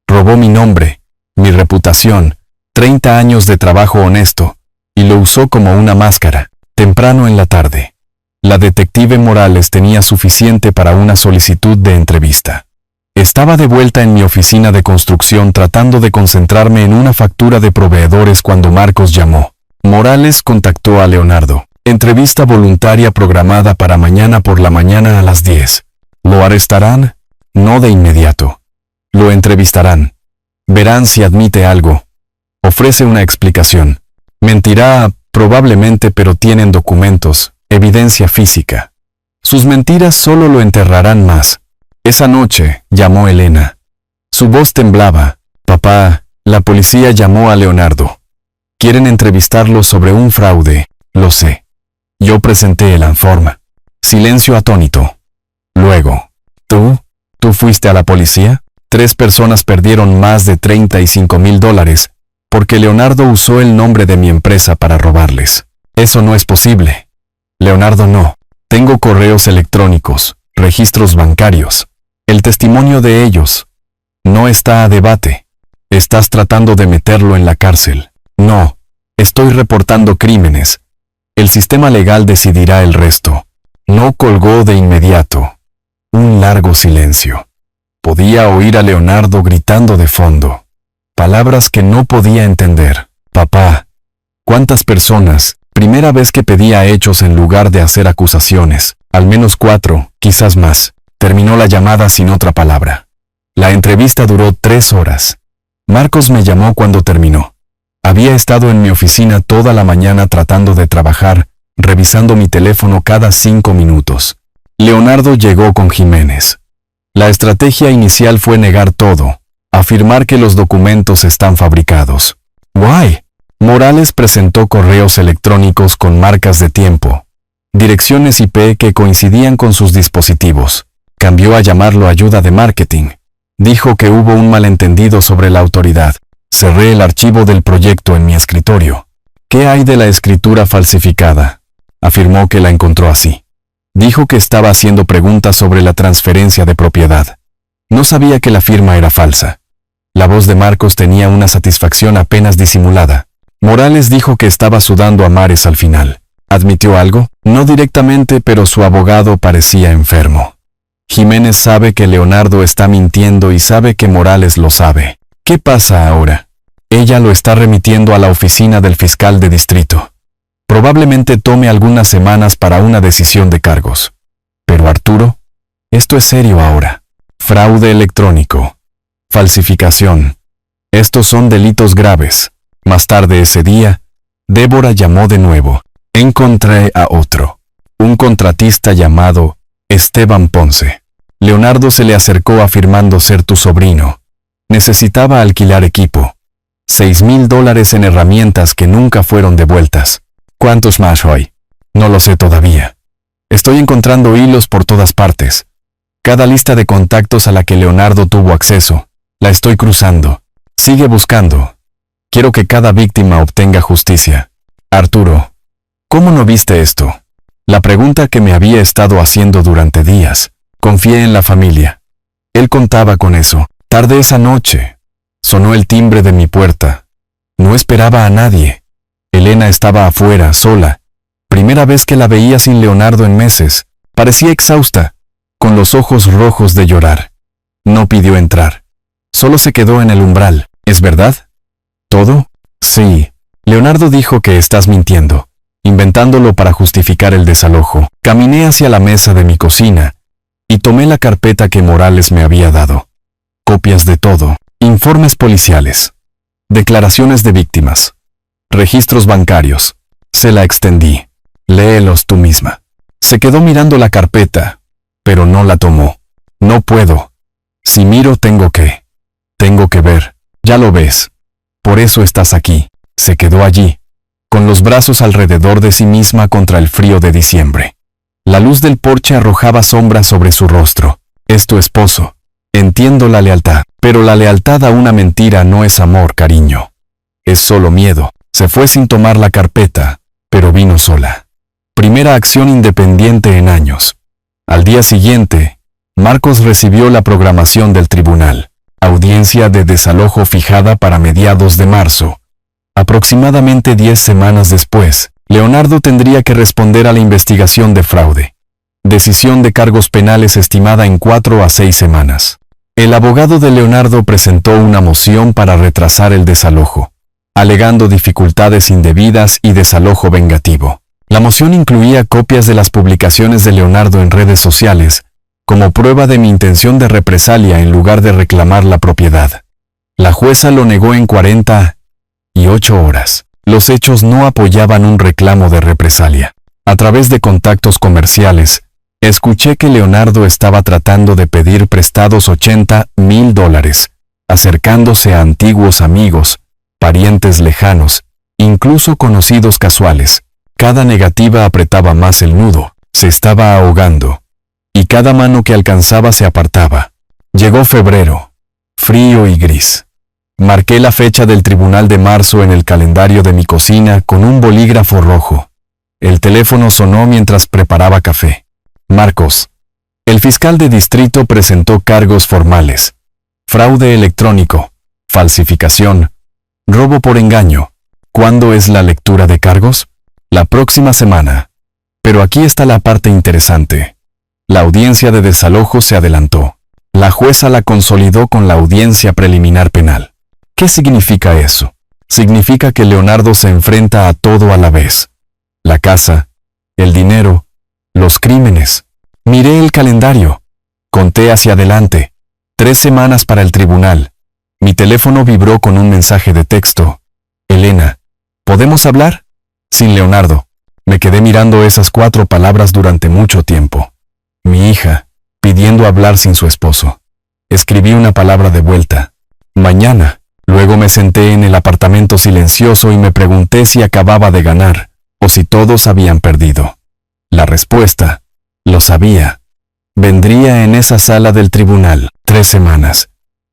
Robó mi nombre, mi reputación, 30 años de trabajo honesto, y lo usó como una máscara. Temprano en la tarde. La detective Morales tenía suficiente para una solicitud de entrevista. Estaba de vuelta en mi oficina de construcción tratando de concentrarme en una factura de proveedores cuando Marcos llamó. Morales contactó a Leonardo. Entrevista voluntaria programada para mañana por la mañana a las 10. ¿Lo arrestarán? No de inmediato. Lo entrevistarán. Verán si admite algo. Ofrece una explicación. Mentirá, probablemente, pero tienen documentos, evidencia física. Sus mentiras solo lo enterrarán más. Esa noche, llamó Elena. Su voz temblaba. Papá, la policía llamó a Leonardo. Quieren entrevistarlo sobre un fraude, lo sé. Yo presenté el informe. Silencio atónito. Luego, ¿Tú fuiste a la policía? 3 personas perdieron más de $35,000 porque Leonardo usó el nombre de mi empresa para robarles. Eso no es posible. Leonardo, no. Tengo correos electrónicos, registros bancarios. El testimonio de ellos. No está a debate. Estás tratando de meterlo en la cárcel. No. Estoy reportando crímenes. El sistema legal decidirá el resto. No colgó de inmediato. Un largo silencio. Podía oír a Leonardo gritando de fondo. Palabras que no podía entender. Papá. ¿Cuántas personas? Primera vez que pedía hechos en lugar de hacer acusaciones. Al menos 4, quizás más. Terminó la llamada sin otra palabra. La entrevista duró 3 horas. Marcos me llamó cuando terminó. Había estado en mi oficina toda la mañana tratando de trabajar, revisando mi teléfono cada 5 minutos. Leonardo llegó con Jiménez. La estrategia inicial fue negar todo, afirmar que los documentos están fabricados. Guay. Morales presentó correos electrónicos con marcas de tiempo, direcciones IP que coincidían con sus dispositivos. Cambió a llamarlo ayuda de marketing. Dijo que hubo un malentendido sobre la autoridad. Cerré el archivo del proyecto en mi escritorio. ¿Qué hay de la escritura falsificada? Afirmó que la encontró así. Dijo que estaba haciendo preguntas sobre la transferencia de propiedad. No sabía que la firma era falsa. La voz de Marcos tenía una satisfacción apenas disimulada. Morales dijo que estaba sudando a mares al final. ¿Admitió algo? No directamente, pero su abogado parecía enfermo. Jiménez sabe que Leonardo está mintiendo y sabe que Morales lo sabe. ¿Qué pasa ahora? Ella lo está remitiendo a la oficina del fiscal de distrito. Probablemente tome algunas semanas para una decisión de cargos. Pero Arturo, esto es serio ahora. Fraude electrónico. Falsificación. Estos son delitos graves. Más tarde ese día, Débora llamó de nuevo. Encontré a otro. Un contratista llamado Esteban Ponce. Leonardo se le acercó afirmando ser tu sobrino. Necesitaba alquilar equipo. $6,000 en herramientas que nunca fueron devueltas. ¿Cuántos más hoy? No lo sé todavía. Estoy encontrando hilos por todas partes. Cada lista de contactos a la que Leonardo tuvo acceso, la estoy cruzando. Sigue buscando. Quiero que cada víctima obtenga justicia. Arturo, ¿cómo no viste esto? La pregunta que me había estado haciendo durante días. Confié en la familia. Él contaba con eso. Tarde esa noche. Sonó el timbre de mi puerta. No esperaba a nadie. Elena estaba afuera, sola. Primera vez que la veía sin Leonardo en meses. Parecía exhausta, con los ojos rojos de llorar. No pidió entrar. Solo se quedó en el umbral. ¿Es verdad? ¿Todo? Sí. Leonardo dijo que estás mintiendo, inventándolo para justificar el desalojo. Caminé hacia la mesa de mi cocina y tomé la carpeta que Morales me había dado. Copias de todo, informes policiales, declaraciones de víctimas, registros bancarios. Se la extendí. Léelos tú misma. Se quedó mirando la carpeta, pero no la tomó. No puedo. Si miro tengo que ver. Ya lo ves. Por eso estás aquí. Se quedó allí, con los brazos alrededor de sí misma contra el frío de diciembre. La luz del porche arrojaba sombras sobre su rostro. Es tu esposo. Entiendo la lealtad, pero la lealtad a una mentira no es amor, cariño. Es solo miedo. Se fue sin tomar la carpeta, pero vino sola. Primera acción independiente en años. Al día siguiente, Marcos recibió la programación del tribunal. Audiencia de desalojo fijada para mediados de marzo. Aproximadamente 10 semanas después, Leonardo tendría que responder a la investigación de fraude. Decisión de cargos penales estimada en 4 a 6 semanas. El abogado de Leonardo presentó una moción para retrasar el desalojo, alegando dificultades indebidas y desalojo vengativo. La moción incluía copias de las publicaciones de Leonardo en redes sociales, como prueba de mi intención de represalia en lugar de reclamar la propiedad. La jueza lo negó en 48 horas. Los hechos no apoyaban un reclamo de represalia. A través de contactos comerciales, escuché que Leonardo estaba tratando de pedir prestados $80,000, acercándose a antiguos amigos, parientes lejanos, incluso conocidos casuales. Cada negativa apretaba más el nudo, se estaba ahogando, y cada mano que alcanzaba se apartaba. Llegó febrero, frío y gris. Marqué la fecha del tribunal de marzo en el calendario de mi cocina con un bolígrafo rojo. El teléfono sonó mientras preparaba café. Marcos. El fiscal de distrito presentó cargos formales. Fraude electrónico, falsificación, robo por engaño. ¿Cuándo es la lectura de cargos? La próxima semana. Pero aquí está la parte interesante. La audiencia de desalojo se adelantó. La jueza la consolidó con la audiencia preliminar penal. ¿Qué significa eso? Significa que Leonardo se enfrenta a todo a la vez. La casa, el dinero, los crímenes. Miré el calendario. Conté hacia adelante. 3 semanas para el tribunal. Mi teléfono vibró con un mensaje de texto. Elena, ¿podemos hablar? Sin Leonardo. Me quedé mirando esas 4 palabras durante mucho tiempo. Mi hija, pidiendo hablar sin su esposo. Escribí una palabra de vuelta. Mañana. Luego me senté en el apartamento silencioso y me pregunté si acababa de ganar, o si todos habían perdido. La respuesta, lo sabía. Vendría en esa sala del tribunal, 3 semanas.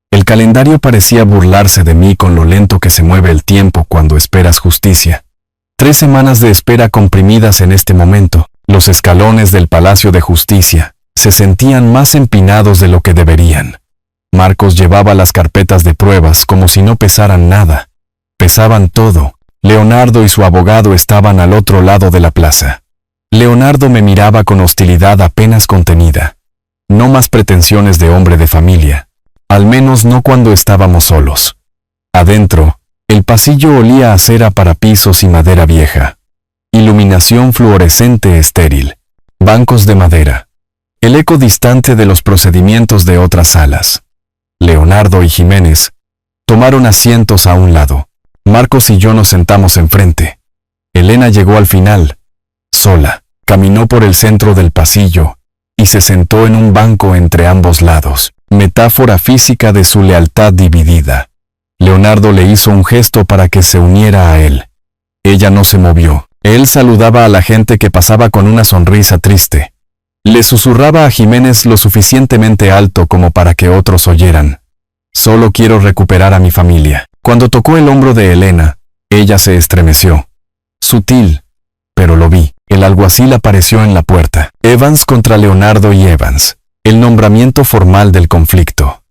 El calendario parecía burlarse de mí con lo lento que se mueve el tiempo cuando esperas justicia. 3 semanas de espera comprimidas en este momento. Los escalones del Palacio de Justicia se sentían más empinados de lo que deberían. Marcos llevaba las carpetas de pruebas como si no pesaran nada. Pesaban todo. Leonardo y su abogado estaban al otro lado de la plaza. Leonardo me miraba con hostilidad apenas contenida. No más pretensiones de hombre de familia. Al menos no cuando estábamos solos. Adentro, el pasillo olía a cera para pisos y madera vieja. Iluminación fluorescente estéril. Bancos de madera. El eco distante de los procedimientos de otras salas. Leonardo y Jiménez tomaron asientos a un lado. Marcos y yo nos sentamos enfrente. Elena llegó al final, sola. Caminó por el centro del pasillo y se sentó en un banco entre ambos lados. Metáfora física de su lealtad dividida. Leonardo le hizo un gesto para que se uniera a él. Ella no se movió. Él saludaba a la gente que pasaba con una sonrisa triste. Le susurraba a Jiménez lo suficientemente alto como para que otros oyeran. Solo quiero recuperar a mi familia. Cuando tocó el hombro de Elena, ella se estremeció. Sutil, pero lo vi. El alguacil apareció en la puerta. Evans contra Leonardo y Evans. El nombramiento formal del conflicto.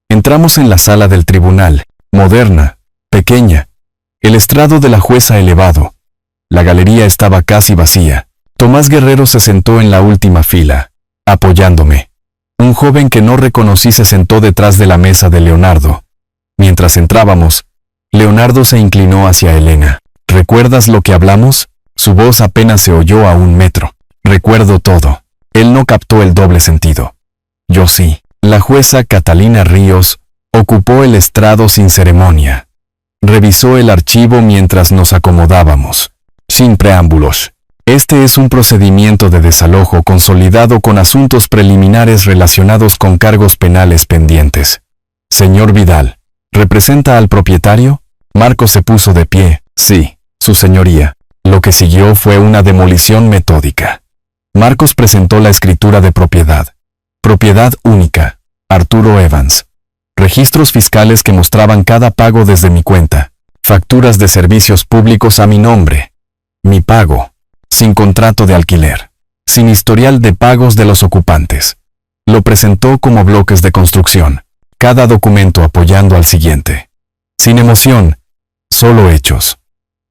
Entramos en la sala del tribunal, moderna, pequeña. El estrado de la jueza elevado. La galería estaba casi vacía. Tomás Guerrero se sentó en la última fila, apoyándome. Un joven que no reconocí se sentó detrás de la mesa de Leonardo. Mientras entrábamos, Leonardo se inclinó hacia Elena. ¿Recuerdas lo que hablamos? Su voz apenas se oyó a 1 metro. Recuerdo todo. Él no captó el doble sentido. Yo sí. La jueza Catalina Ríos ocupó el estrado sin ceremonia. Revisó el archivo mientras nos acomodábamos. Sin preámbulos. Este es un procedimiento de desalojo consolidado con asuntos preliminares relacionados con cargos penales pendientes. Señor Vidal, ¿representa al propietario? Marcos se puso de pie. Sí, su señoría. Lo que siguió fue una demolición metódica. Marcos presentó la escritura de propiedad. Propiedad única. Arturo Evans. Registros fiscales que mostraban cada pago desde mi cuenta. Facturas de servicios públicos a mi nombre. Mi pago. Sin contrato de alquiler. Sin historial de pagos de los ocupantes. Lo presentó como bloques de construcción. Cada documento apoyando al siguiente. Sin emoción. Solo hechos.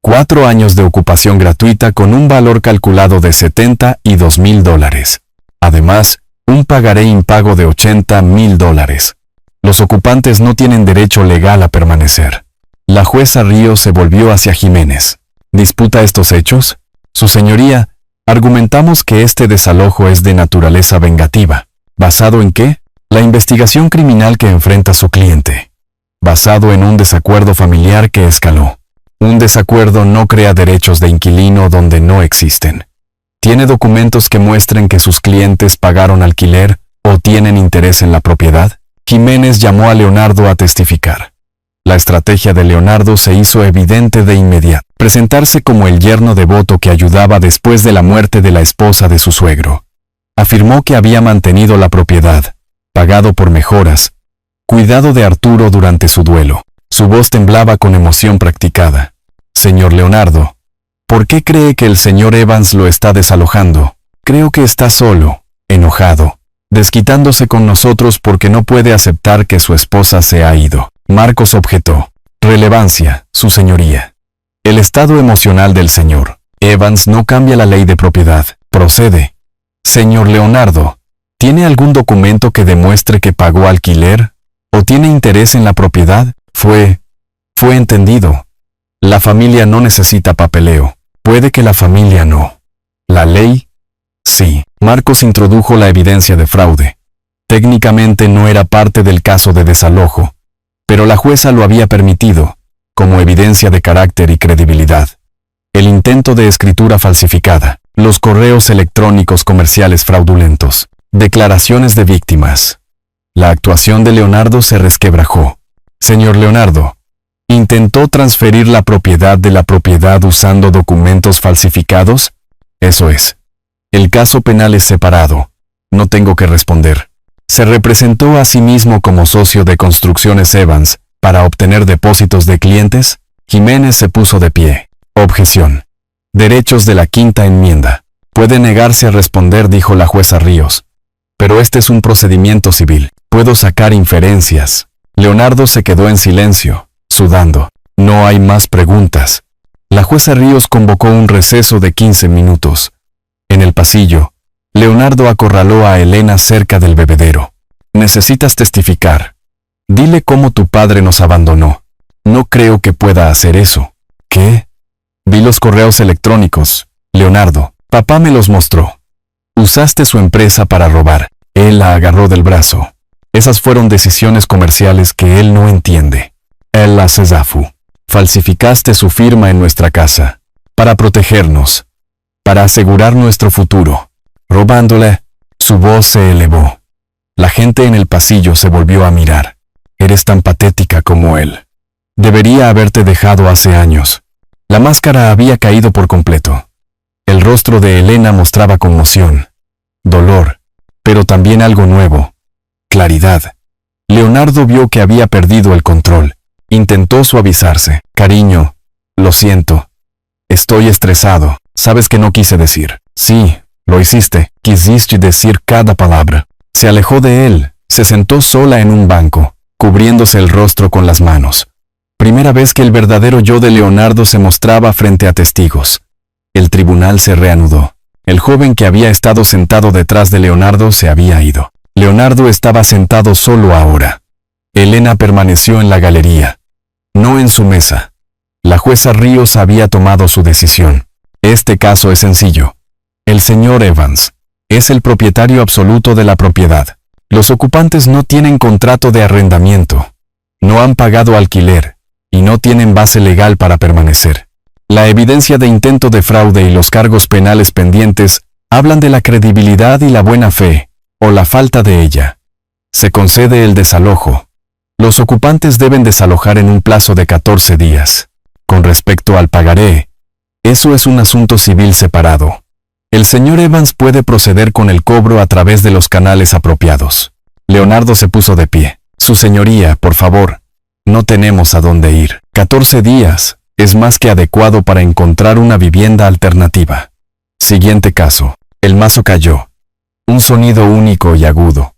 4 años de ocupación gratuita con un valor calculado de $72,000. Además, un pagaré impago de $80,000. Los ocupantes no tienen derecho legal a permanecer. La jueza Ríos se volvió hacia Jiménez. ¿Disputa estos hechos? Su señoría, argumentamos que este desalojo es de naturaleza vengativa. ¿Basado en qué? La investigación criminal que enfrenta su cliente. Basado en un desacuerdo familiar que escaló. Un desacuerdo no crea derechos de inquilino donde no existen. ¿Tiene documentos que muestren que sus clientes pagaron alquiler o tienen interés en la propiedad? Jiménez llamó a Leonardo a testificar. La estrategia de Leonardo se hizo evidente de inmediato. Presentarse como el yerno devoto que ayudaba después de la muerte de la esposa de su suegro. Afirmó que había mantenido la propiedad, pagado por mejoras, cuidado de Arturo durante su duelo. Su voz temblaba con emoción practicada. Señor Leonardo, ¿por qué cree que el señor Evans lo está desalojando? Creo que está solo, enojado, desquitándose con nosotros porque no puede aceptar que su esposa se ha ido. Marcos objetó. Relevancia, su señoría. El estado emocional del señor Evans no cambia la ley de propiedad. Procede. Señor Leonardo, ¿tiene algún documento que demuestre que pagó alquiler? ¿O tiene interés en la propiedad? Fue entendido. La familia no necesita papeleo. Puede que la familia no. ¿La ley? Sí. Marcos introdujo la evidencia de fraude. Técnicamente no era parte del caso de desalojo, pero la jueza lo había permitido, como evidencia de carácter y credibilidad. El intento de escritura falsificada, los correos electrónicos comerciales fraudulentos, declaraciones de víctimas. La actuación de Leonardo se resquebrajó. Señor Leonardo, ¿intentó transferir la propiedad de la propiedad usando documentos falsificados? Eso es. El caso penal es separado. No tengo que responder. Se representó a sí mismo como socio de Construcciones Evans para obtener depósitos de clientes. Jiménez se puso de pie. Objeción. Derechos de la quinta enmienda. Puede negarse a responder, dijo la jueza Ríos. Pero este es un procedimiento civil. Puedo sacar inferencias. Leonardo se quedó en silencio, sudando. No hay más preguntas. La jueza Ríos convocó un receso de 15 minutos. En el pasillo, Leonardo acorraló a Elena cerca del bebedero. Necesitas testificar. Dile cómo tu padre nos abandonó. No creo que pueda hacer eso. ¿Qué? Vi los correos electrónicos, Leonardo. Papá me los mostró. Usaste su empresa para robar. Él la agarró del brazo. Esas fueron decisiones comerciales que él no entiende. Él las Cezafu. Falsificaste su firma en nuestra casa. Para protegernos. Para asegurar nuestro futuro. Robándole. Su voz se elevó. La gente en el pasillo se volvió a mirar. Eres tan patética como él. Debería haberte dejado hace años. La máscara había caído por completo. El rostro de Elena mostraba conmoción, dolor, pero también algo nuevo. Claridad. Leonardo vio que había perdido el control. Intentó suavizarse. Cariño, lo siento. Estoy estresado. Sabes que no quise decir. Sí, lo hiciste. Quisiste decir cada palabra. Se alejó de él. Se sentó sola en un banco, cubriéndose el rostro con las manos. Primera vez que el verdadero yo de Leonardo se mostraba frente a testigos. El tribunal se reanudó. El joven que había estado sentado detrás de Leonardo se había ido. Leonardo estaba sentado solo ahora. Elena permaneció en la galería, no en su mesa. La jueza Ríos había tomado su decisión. Este caso es sencillo. El señor Evans es el propietario absoluto de la propiedad. Los ocupantes no tienen contrato de arrendamiento, no han pagado alquiler y no tienen base legal para permanecer. La evidencia de intento de fraude y los cargos penales pendientes hablan de la credibilidad y la buena fe, o la falta de ella. Se concede el desalojo. Los ocupantes deben desalojar en un plazo de 14 días. Con respecto al pagaré, eso es un asunto civil separado. El señor Evans puede proceder con el cobro a través de los canales apropiados. Leonardo se puso de pie. Su señoría, por favor, no tenemos a dónde ir. 14 días es más que adecuado para encontrar una vivienda alternativa. Siguiente caso. El mazo cayó. Un sonido único y agudo.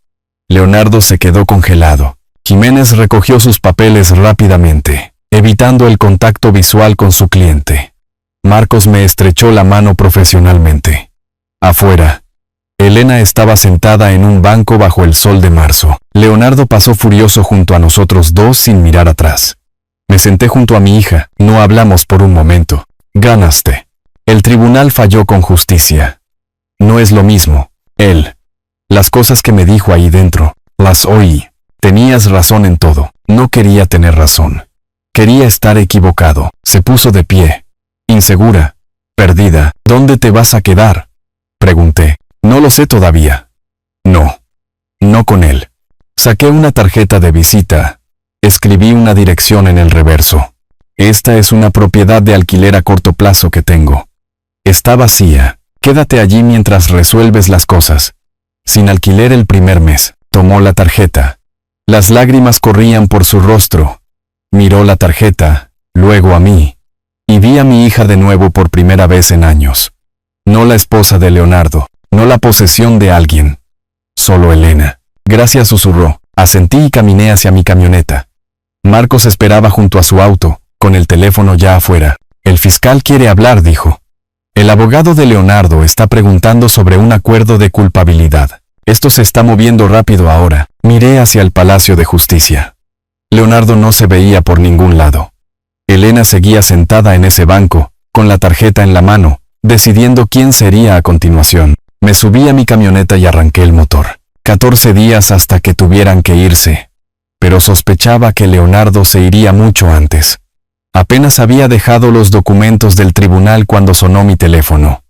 Leonardo se quedó congelado. Jiménez recogió sus papeles rápidamente, evitando el contacto visual con su cliente. Marcos me estrechó la mano profesionalmente. Afuera, Elena estaba sentada en un banco bajo el sol de marzo. Leonardo pasó furioso junto a nosotros dos sin mirar atrás. Me senté junto a mi hija. No hablamos por un momento. Ganaste. El tribunal falló con justicia. No es lo mismo. Él. Las cosas que me dijo ahí dentro, las oí. Tenías razón en todo. No quería tener razón. Quería estar equivocado. Se puso de pie. Insegura. Perdida. ¿Dónde te vas a quedar? Pregunté. No lo sé todavía. No. No con él. Saqué una tarjeta de visita. Escribí una dirección en el reverso. Esta es una propiedad de alquiler a corto plazo que tengo. Está vacía. Quédate allí mientras resuelves las cosas. Sin alquiler el primer mes. Tomó la tarjeta. Las lágrimas corrían por su rostro. Miró la tarjeta, luego a mí. Y vi a mi hija de nuevo por primera vez en años. No la esposa de Leonardo, no la posesión de alguien. Solo Elena. Gracias, susurró. Asentí y caminé hacia mi camioneta. Marcos esperaba junto a su auto, con el teléfono ya afuera. El fiscal quiere hablar, dijo. El abogado de Leonardo está preguntando sobre un acuerdo de culpabilidad. Esto se está moviendo rápido ahora. Miré hacia el Palacio de Justicia. Leonardo no se veía por ningún lado. Elena seguía sentada en ese banco, con la tarjeta en la mano, decidiendo quién sería a continuación. Me subí a mi camioneta y arranqué el motor. 14 días hasta que tuvieran que irse. Pero sospechaba que Leonardo se iría mucho antes. Apenas había dejado los documentos del tribunal cuando sonó mi teléfono.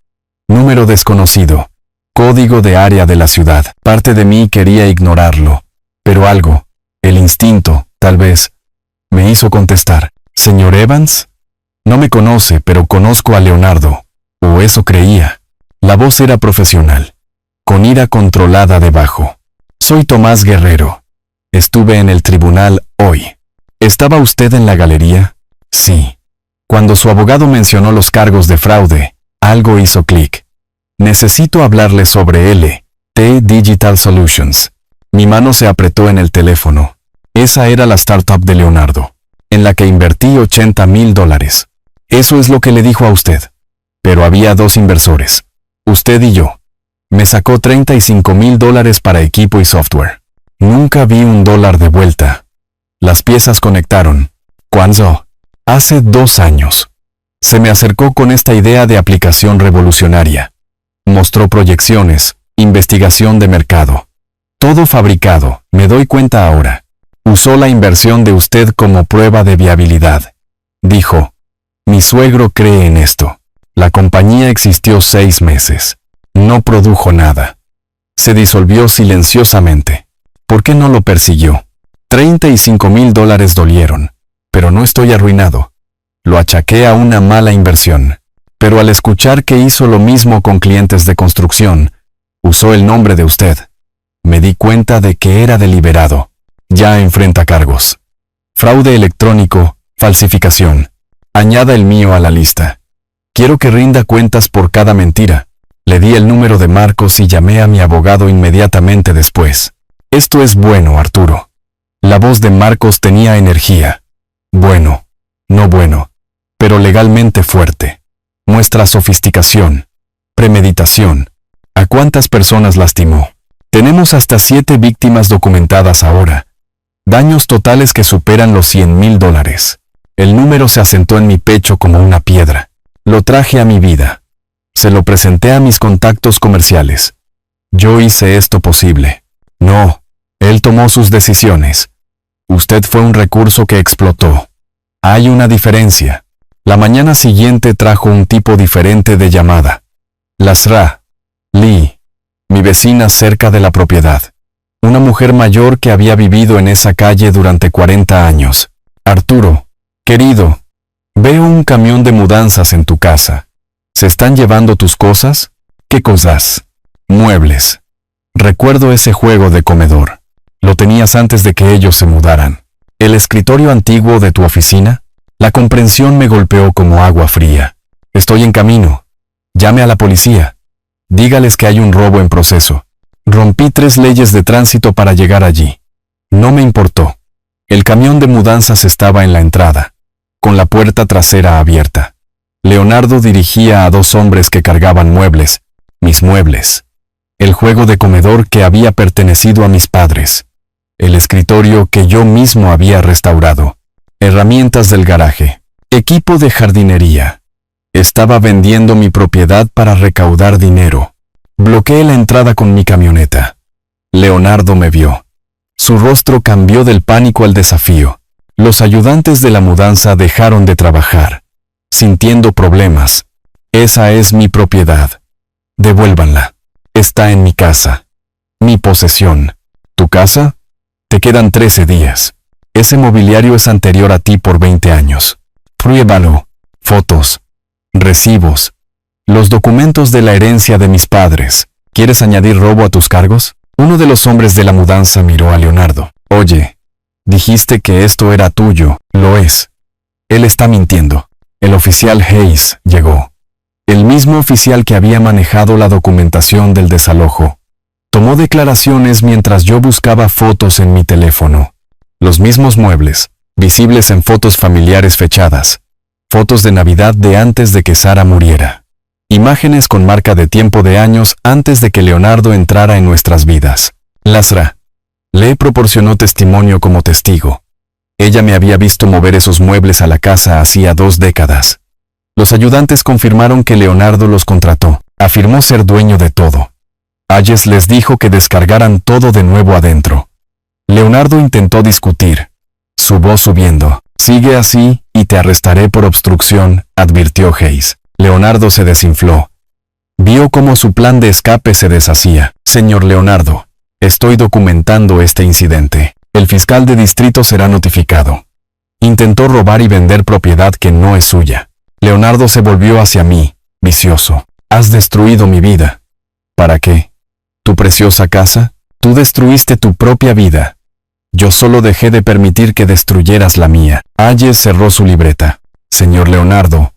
Número desconocido. Código de área de la ciudad. Parte de mí quería ignorarlo. Pero algo, el instinto, tal vez, me hizo contestar. ¿Señor Evans? No me conoce, pero conozco a Leonardo. O eso creía. La voz era profesional, con ira controlada debajo. Soy Tomás Guerrero. Estuve en el tribunal hoy. ¿Estaba usted en la galería? Sí. Cuando su abogado mencionó los cargos de fraude, algo hizo clic. Necesito hablarle sobre LT Digital Solutions. Mi mano se apretó en el teléfono. Esa era la startup de Leonardo, en la que invertí $80,000. Eso es lo que le dijo a usted. Pero había dos inversores. Usted y yo. Me sacó $35,000 para equipo y software. Nunca vi $1 de vuelta. Las piezas conectaron. ¿Cuándo? Hace 2 años. Se me acercó con esta idea de aplicación revolucionaria. Mostró proyecciones, investigación de mercado. Todo fabricado, me doy cuenta ahora. Usó la inversión de usted como prueba de viabilidad. Dijo, mi suegro cree en esto. La compañía existió 6 meses. No produjo nada. Se disolvió silenciosamente. ¿Por qué no lo persiguió? $35,000 dolieron. Pero no estoy arruinado. Lo achaqué a una mala inversión. Pero al escuchar que hizo lo mismo con clientes de construcción, usó el nombre de usted. Me di cuenta de que era deliberado. Ya enfrenta cargos. Fraude electrónico, falsificación. Añada el mío a la lista. Quiero que rinda cuentas por cada mentira. Le di el número de Marcos y llamé a mi abogado inmediatamente después. Esto es bueno, Arturo. La voz de Marcos tenía energía. Bueno, no bueno, pero legalmente fuerte. Muestra sofisticación, premeditación. ¿A cuántas personas lastimó? Tenemos hasta 7 víctimas documentadas ahora. Daños totales que superan los $100,000. El número se asentó en mi pecho como una piedra. Lo traje a mi vida. Se lo presenté a mis contactos comerciales. Yo hice esto posible. No, él tomó sus decisiones. Usted fue un recurso que explotó. Hay una diferencia. La mañana siguiente trajo un tipo diferente de llamada. Lasra, Lee, mi vecina cerca de la propiedad. Una mujer mayor que había vivido en esa calle durante 40 años. Arturo, querido, veo un camión de mudanzas en tu casa. ¿Se están llevando tus cosas? ¿Qué cosas? Muebles. Recuerdo ese juego de comedor. Lo tenías antes de que ellos se mudaran. ¿El escritorio antiguo de tu oficina? La comprensión me golpeó como agua fría. Estoy en camino. Llame a la policía. Dígales que hay un robo en proceso. Rompí 3 leyes de tránsito para llegar allí. No me importó. El camión de mudanzas estaba en la entrada, con la puerta trasera abierta. Leonardo dirigía a 2 hombres que cargaban muebles, mis muebles. El juego de comedor que había pertenecido a mis padres. El escritorio que yo mismo había restaurado. Herramientas del garaje. Equipo de jardinería. Estaba vendiendo mi propiedad para recaudar dinero. Bloqueé la entrada con mi camioneta. Leonardo me vio. Su rostro cambió del pánico al desafío. Los ayudantes de la mudanza dejaron de trabajar, sintiendo problemas. Esa es mi propiedad. Devuélvanla. Está en mi casa. Mi posesión. ¿Tu casa? Te quedan 13 días. Ese mobiliario es anterior a ti por 20 años. Pruébalo. Fotos. Recibos. Los documentos de la herencia de mis padres. ¿Quieres añadir robo a tus cargos? Uno de los hombres de la mudanza miró a Leonardo. Oye, dijiste que esto era tuyo. Lo es. Él está mintiendo. El oficial Hayes llegó. El mismo oficial que había manejado la documentación del desalojo. Tomó declaraciones mientras yo buscaba fotos en mi teléfono. Los mismos muebles, visibles en fotos familiares fechadas. Fotos de Navidad de antes de que Sara muriera. Imágenes con marca de tiempo de años antes de que Leonardo entrara en nuestras vidas. Lasra. Le proporcionó testimonio como testigo. Ella me había visto mover esos muebles a la casa hacía 2 décadas. Los ayudantes confirmaron que Leonardo los contrató. Afirmó ser dueño de todo. Hayes les dijo que descargaran todo de nuevo adentro. Leonardo intentó discutir. Su voz subiendo. Sigue así y te arrestaré por obstrucción, advirtió Hayes. Leonardo se desinfló. Vio cómo su plan de escape se deshacía. Señor Leonardo, estoy documentando este incidente. El fiscal de distrito será notificado. Intentó robar y vender propiedad que no es suya. Leonardo se volvió hacia mí, vicioso. Has destruido mi vida. ¿Para qué? ¿Tu preciosa casa? Tú destruiste tu propia vida. Yo solo dejé de permitir que destruyeras la mía. Hayes cerró su libreta. Señor Leonardo,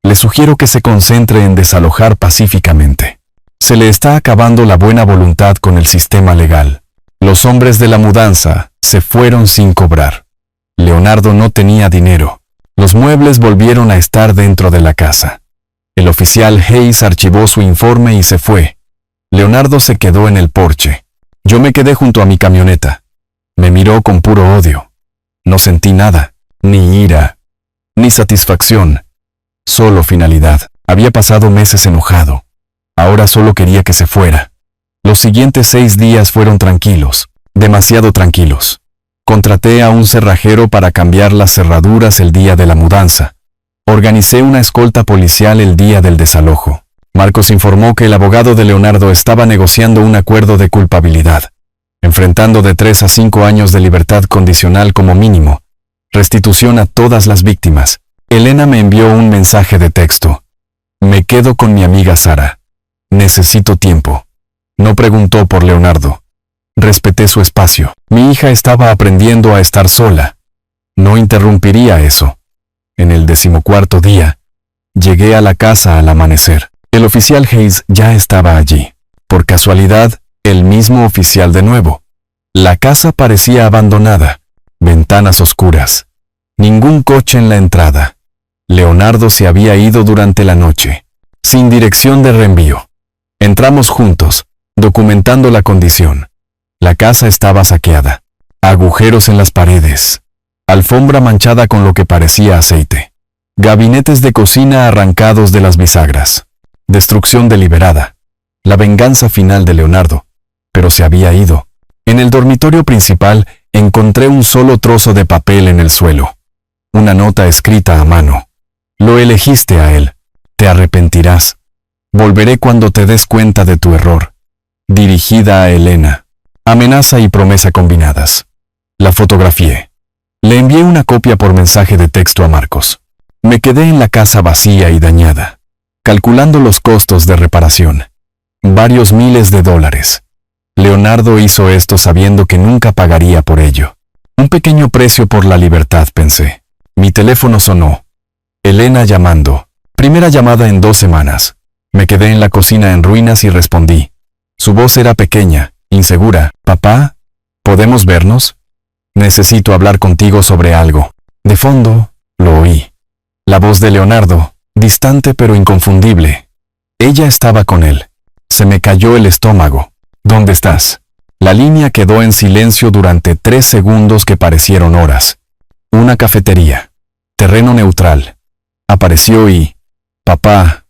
le sugiero que se concentre en desalojar pacíficamente. Se le está acabando la buena voluntad con el sistema legal. Los hombres de la mudanza se fueron sin cobrar. Leonardo no tenía dinero. Los muebles volvieron a estar dentro de la casa. El oficial Hayes archivó su informe y se fue. Leonardo se quedó en el porche. Yo me quedé junto a mi camioneta. Me miró con puro odio. No sentí nada, ni ira, ni satisfacción. Solo finalidad. Había pasado meses enojado. Ahora solo quería que se fuera. Los siguientes 6 días fueron tranquilos, demasiado tranquilos. Contraté a un cerrajero para cambiar las cerraduras el día de la mudanza. Organicé una escolta policial el día del desalojo. Marcos informó que el abogado de Leonardo estaba negociando un acuerdo de culpabilidad, enfrentando de 3 a 5 años de libertad condicional como mínimo, restitución a todas las víctimas. Elena me envió un mensaje de texto. Me quedo con mi amiga Sara. Necesito tiempo. No preguntó por Leonardo. Respeté su espacio. Mi hija estaba aprendiendo a estar sola. No interrumpiría eso. En el 14º día, llegué a la casa al amanecer. El oficial Hayes ya estaba allí. Por casualidad, el mismo oficial de nuevo. La casa parecía abandonada. Ventanas oscuras. Ningún coche en la entrada. Leonardo se había ido durante la noche, sin dirección de reenvío. Entramos juntos, documentando la condición. La casa estaba saqueada. Agujeros en las paredes. Alfombra manchada con lo que parecía aceite. Gabinetes de cocina arrancados de las bisagras. Destrucción deliberada. La venganza final de Leonardo. Pero se había ido. En el dormitorio principal encontré un solo trozo de papel en el suelo. Una nota escrita a mano. Lo elegiste a él. Te arrepentirás. Volveré cuando te des cuenta de tu error. Dirigida a Elena. Amenaza y promesa combinadas. La fotografié. Le envié una copia por mensaje de texto a Marcos. Me quedé en la casa vacía y dañada, calculando los costos de reparación. Varios miles de dólares. Leonardo hizo esto sabiendo que nunca pagaría por ello. Un pequeño precio por la libertad, pensé. Mi teléfono sonó. Elena llamando. Primera llamada en 2 semanas. Me quedé en la cocina en ruinas y respondí. Su voz era pequeña, insegura. «Papá, ¿podemos vernos? Necesito hablar contigo sobre algo». De fondo, lo oí. La voz de Leonardo, distante pero inconfundible. Ella estaba con él. Se me cayó el estómago. «¿Dónde estás?» La línea quedó en silencio durante 3 segundos que parecieron horas. Una cafetería. Terreno neutral. Apareció y... «Papá,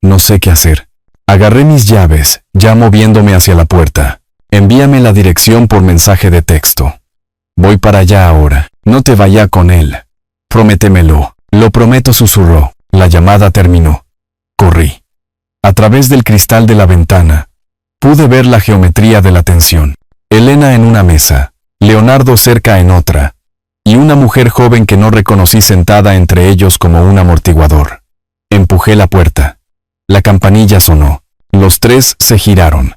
no sé qué hacer». Agarré mis llaves, ya moviéndome hacia la puerta. «Envíame la dirección por mensaje de texto». «Voy para allá ahora. No te vaya con él. Prométemelo». «Lo prometo», susurró. La llamada terminó. Corrí. A través del cristal de la ventana, pude ver la geometría de la tensión. Elena en una mesa, Leonardo cerca en otra, y una mujer joven que no reconocí sentada entre ellos como un amortiguador. Empujé la puerta. La campanilla sonó. Los 3 se giraron.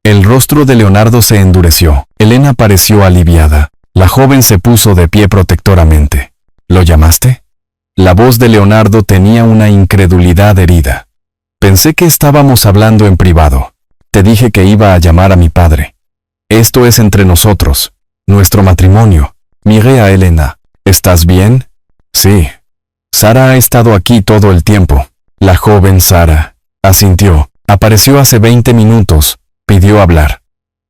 El rostro de Leonardo se endureció. Elena pareció aliviada. La joven se puso de pie protectoramente. «¿Lo llamaste?» La voz de Leonardo tenía una incredulidad herida. «Pensé que estábamos hablando en privado. Te dije que iba a llamar a mi padre. Esto es entre nosotros, nuestro matrimonio». Miré a Elena. «¿Estás bien?» «Sí. Sara ha estado aquí todo el tiempo». La joven Sara asintió. «Apareció hace 20 minutos. Pidió hablar».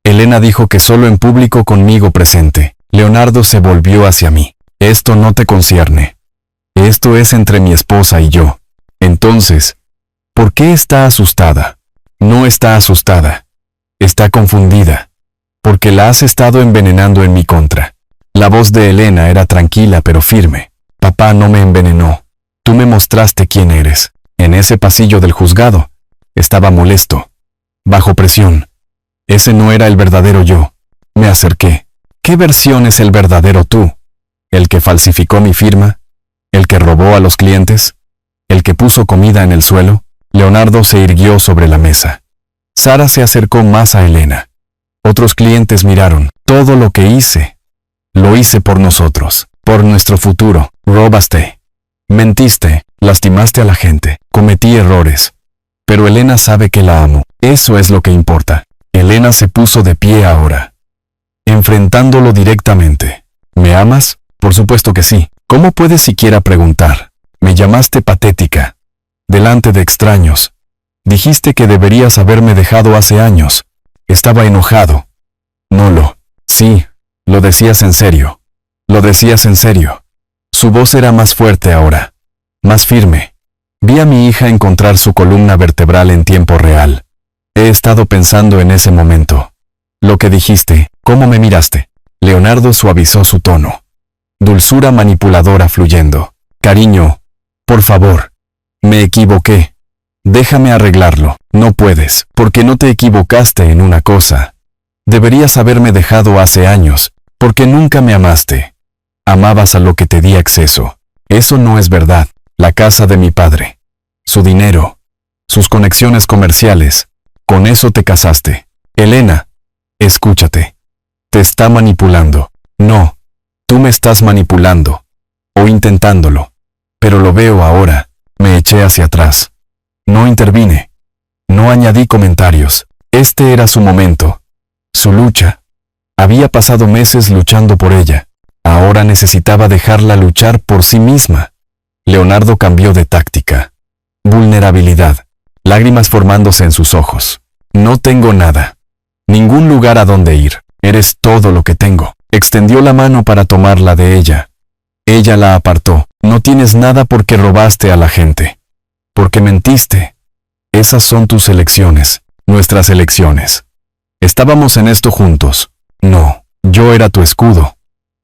Elena dijo que solo en público conmigo presente. Leonardo se volvió hacia mí. «Esto no te concierne. Esto es entre mi esposa y yo». Entonces, ¿por qué está asustada? No está asustada. Está confundida. Porque la has estado envenenando en mi contra. La voz de Elena era tranquila pero firme. «Papá no me envenenó. Tú me mostraste quién eres». En ese pasillo del juzgado, estaba molesto, bajo presión. Ese no era el verdadero yo. Me acerqué. ¿Qué versión es el verdadero tú? ¿El que falsificó mi firma? ¿El que robó a los clientes? ¿El que puso comida en el suelo? Leonardo se irguió sobre la mesa. Sara se acercó más a Elena. Otros clientes miraron. «Todo lo que hice, lo hice por nosotros, por nuestro futuro. Robaste. Mentiste, lastimaste a la gente, cometí errores. Pero Elena sabe que la amo. Eso es lo que importa». Elena se puso de pie ahora, enfrentándolo directamente. «¿Me amas?» «Por supuesto que sí. ¿Cómo puedes siquiera preguntar? Me llamaste patética. Delante de extraños. Dijiste que deberías haberme dejado hace años. Estaba enojado». «No lo... Sí, lo decías en serio. Lo decías en serio». Su voz era más fuerte ahora, más firme. Vi a mi hija encontrar su columna vertebral en tiempo real. He estado pensando en ese momento. Lo que dijiste, cómo me miraste. Leonardo suavizó su tono. Dulzura manipuladora fluyendo. «Cariño, por favor. Me equivoqué. Déjame arreglarlo». «No puedes, porque no te equivocaste en una cosa. Deberías haberme dejado hace años, porque nunca me amaste. Amabas a lo que te di acceso. Eso no es verdad. La casa de mi padre. Su dinero. Sus conexiones comerciales. Con eso te casaste. Elena, escúchate. Te está manipulando». «No, tú me estás manipulando. O intentándolo. Pero lo veo ahora». Me eché hacia atrás. No intervine. No añadí comentarios. Este era su momento. Su lucha. Había pasado meses luchando por ella. Ahora necesitaba dejarla luchar por sí misma. Leonardo cambió de táctica. Vulnerabilidad. Lágrimas formándose en sus ojos. «No tengo nada. Ningún lugar a donde ir. Eres todo lo que tengo». Extendió la mano para tomarla de ella. Ella la apartó. No tienes nada porque robaste a la gente. Porque mentiste. Esas son tus elecciones, nuestras elecciones. Estábamos en esto juntos. No, yo era tu escudo.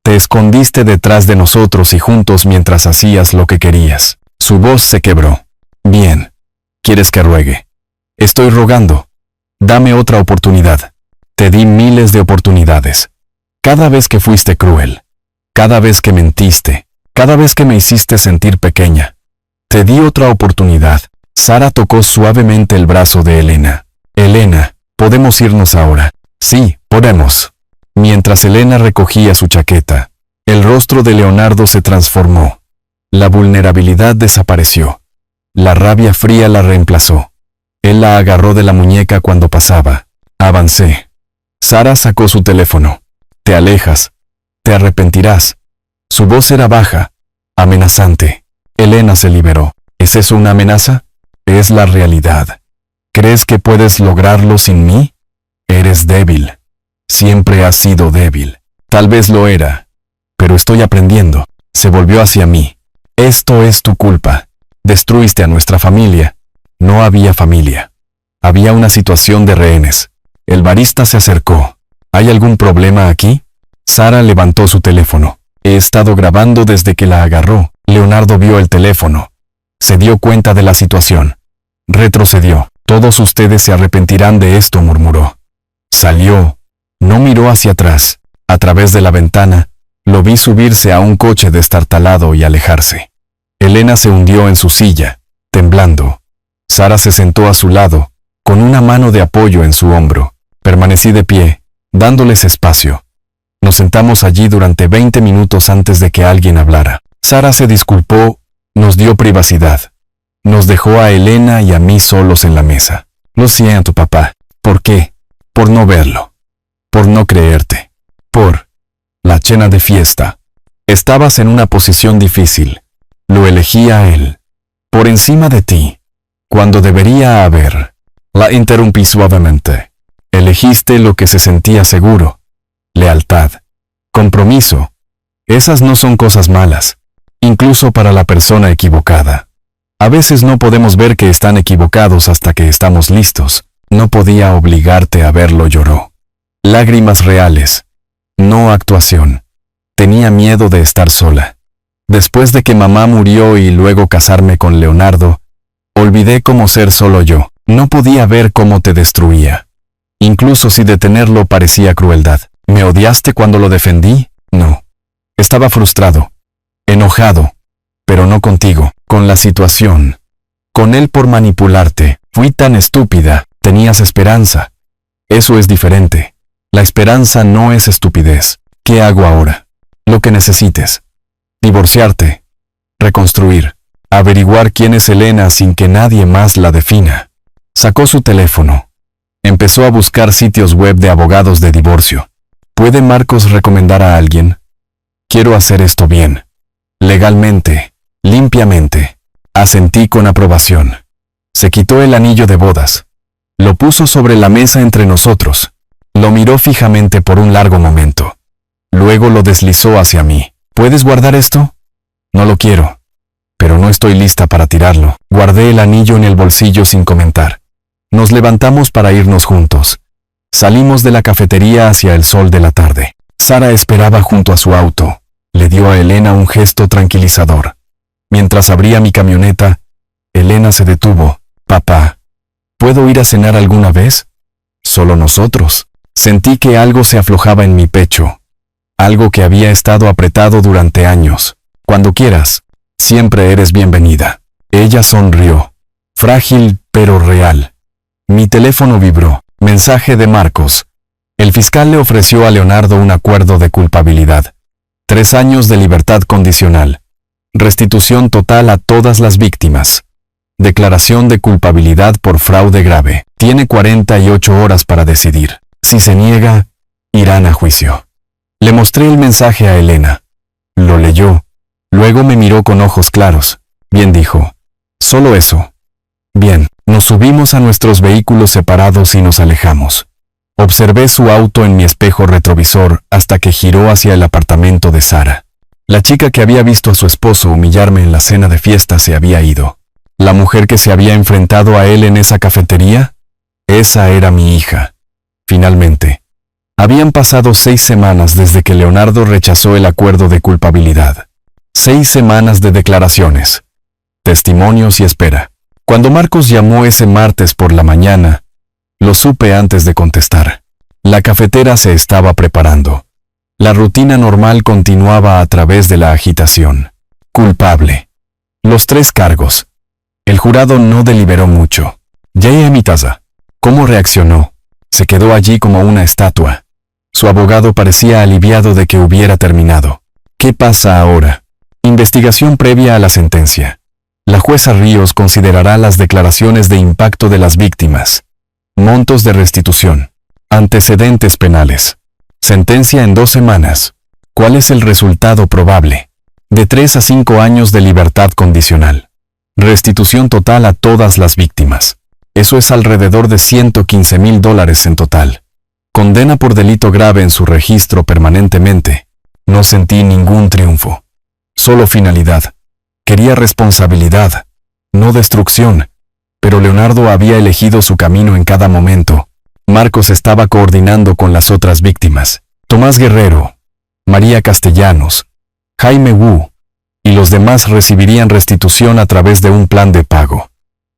Te escondiste detrás de nosotros y juntos mientras hacías lo que querías. Su voz se quebró. Bien. ¿Quieres que ruegue? Estoy rogando. Dame otra oportunidad. Te di miles de oportunidades. Cada vez que fuiste cruel. Cada vez que mentiste. Cada vez que me hiciste sentir pequeña. Te di otra oportunidad. Sara tocó suavemente el brazo de Elena. Elena, ¿podemos irnos ahora? Sí, podemos. Mientras Elena recogía su chaqueta, el rostro de Leonardo se transformó. La vulnerabilidad desapareció. La rabia fría la reemplazó. Él la agarró de la muñeca cuando pasaba. Avancé. Sara sacó su teléfono. Te alejas. Te arrepentirás. Su voz era baja, amenazante. Elena se liberó. ¿Es eso una amenaza? Es la realidad. ¿Crees que puedes lograrlo sin mí? Eres débil. Siempre has sido débil. Tal vez lo era. Pero estoy aprendiendo. Se volvió hacia mí. Esto es tu culpa. Destruiste a nuestra familia. No había familia. Había una situación de rehenes. El barista se acercó. ¿Hay algún problema aquí? Sara levantó su teléfono. He estado grabando desde que la agarró. Leonardo vio el teléfono. Se dio cuenta de la situación. Retrocedió. Todos ustedes se arrepentirán de esto, murmuró. Salió. No miró hacia atrás. A través de la ventana, lo vi subirse a un coche destartalado y alejarse. Elena se hundió en su silla, temblando. Sara se sentó a su lado, con una mano de apoyo en su hombro. Permanecí de pie, dándoles espacio. Nos sentamos allí durante 20 minutos antes de que alguien hablara. Sara se disculpó, nos dio privacidad. Nos dejó a Elena y a mí solos en la mesa. Lo siento, papá. ¿Por qué? Por no verlo. Por no creerte. Por la cena de fiesta. Estabas en una posición difícil. Lo elegí a él. Por encima de ti. Cuando debería haber. La interrumpí suavemente. Elegiste lo que se sentía seguro. Lealtad. Compromiso. Esas no son cosas malas. Incluso para la persona equivocada. A veces no podemos ver que están equivocados hasta que estamos listos. No podía obligarte a verlo, lloró. Lágrimas reales. No actuación. Tenía miedo de estar sola. Después de que mamá murió y luego casarme con Leonardo, olvidé cómo ser solo yo. No podía ver cómo te destruía. Incluso si detenerlo parecía crueldad. ¿Me odiaste cuando lo defendí? No. Estaba frustrado. Enojado. Pero no contigo, con la situación. Con él por manipularte. Fui tan estúpida. Tenías esperanza. Eso es diferente. La esperanza no es estupidez. ¿Qué hago ahora? Lo que necesites. Divorciarte. Reconstruir. Averiguar quién es Elena sin que nadie más la defina. Sacó su teléfono. Empezó a buscar sitios web de abogados de divorcio. ¿Puede Marcos recomendar a alguien? Quiero hacer esto bien. Legalmente. Limpiamente. Asentí con aprobación. Se quitó el anillo de bodas. Lo puso sobre la mesa entre nosotros. Lo miró fijamente por un largo momento. Luego lo deslizó hacia mí. ¿Puedes guardar esto? No lo quiero. Pero no estoy lista para tirarlo. Guardé el anillo en el bolsillo sin comentar. Nos levantamos para irnos juntos. Salimos de la cafetería hacia el sol de la tarde. Sara esperaba junto a su auto. Le dio a Elena un gesto tranquilizador. Mientras abría mi camioneta, Elena se detuvo. Papá, ¿puedo ir a cenar alguna vez? Solo nosotros. Sentí que algo se aflojaba en mi pecho. Algo que había estado apretado durante años. Cuando quieras, siempre eres bienvenida. Ella sonrió. Frágil, pero real. Mi teléfono vibró. Mensaje de Marcos. El fiscal le ofreció a Leonardo un acuerdo de culpabilidad. 3 años de libertad condicional. Restitución total a todas las víctimas. Declaración de culpabilidad por fraude grave. Tiene 48 horas para decidir. Si se niega, irán a juicio. Le mostré el mensaje a Elena. Lo leyó. Luego me miró con ojos claros. Bien, dijo. Solo eso. Bien, nos subimos a nuestros vehículos separados y nos alejamos. Observé su auto en mi espejo retrovisor hasta que giró hacia el apartamento de Sara. La chica que había visto a su esposo humillarme en la cena de fiesta se había ido. ¿La mujer que se había enfrentado a él en esa cafetería? Esa era mi hija. Finalmente, habían pasado 6 semanas desde que Leonardo rechazó el acuerdo de culpabilidad. 6 semanas de declaraciones, testimonios y espera. Cuando Marcos llamó ese martes por la mañana, lo supe antes de contestar. La cafetera se estaba preparando. La rutina normal continuaba a través de la agitación. Culpable. Los 3 cargos. El jurado no deliberó mucho. Llegué a mi taza. ¿Cómo reaccionó? Se quedó allí como una estatua. Su abogado parecía aliviado de que hubiera terminado. ¿Qué pasa ahora? Investigación previa a la sentencia. La jueza Ríos considerará las declaraciones de impacto de las víctimas. Montos de restitución. Antecedentes penales. Sentencia en 2 semanas. ¿Cuál es el resultado probable? De 3 a 5 años de libertad condicional. Restitución total a todas las víctimas. Eso es alrededor de $115,000 en total. Condena por delito grave en su registro permanentemente. No sentí ningún triunfo. Solo finalidad. Quería responsabilidad, no destrucción. Pero Leonardo había elegido su camino en cada momento. Marcos estaba coordinando con las otras víctimas. Tomás Guerrero, María Castellanos, Jaime Wu, y los demás recibirían restitución a través de un plan de pago.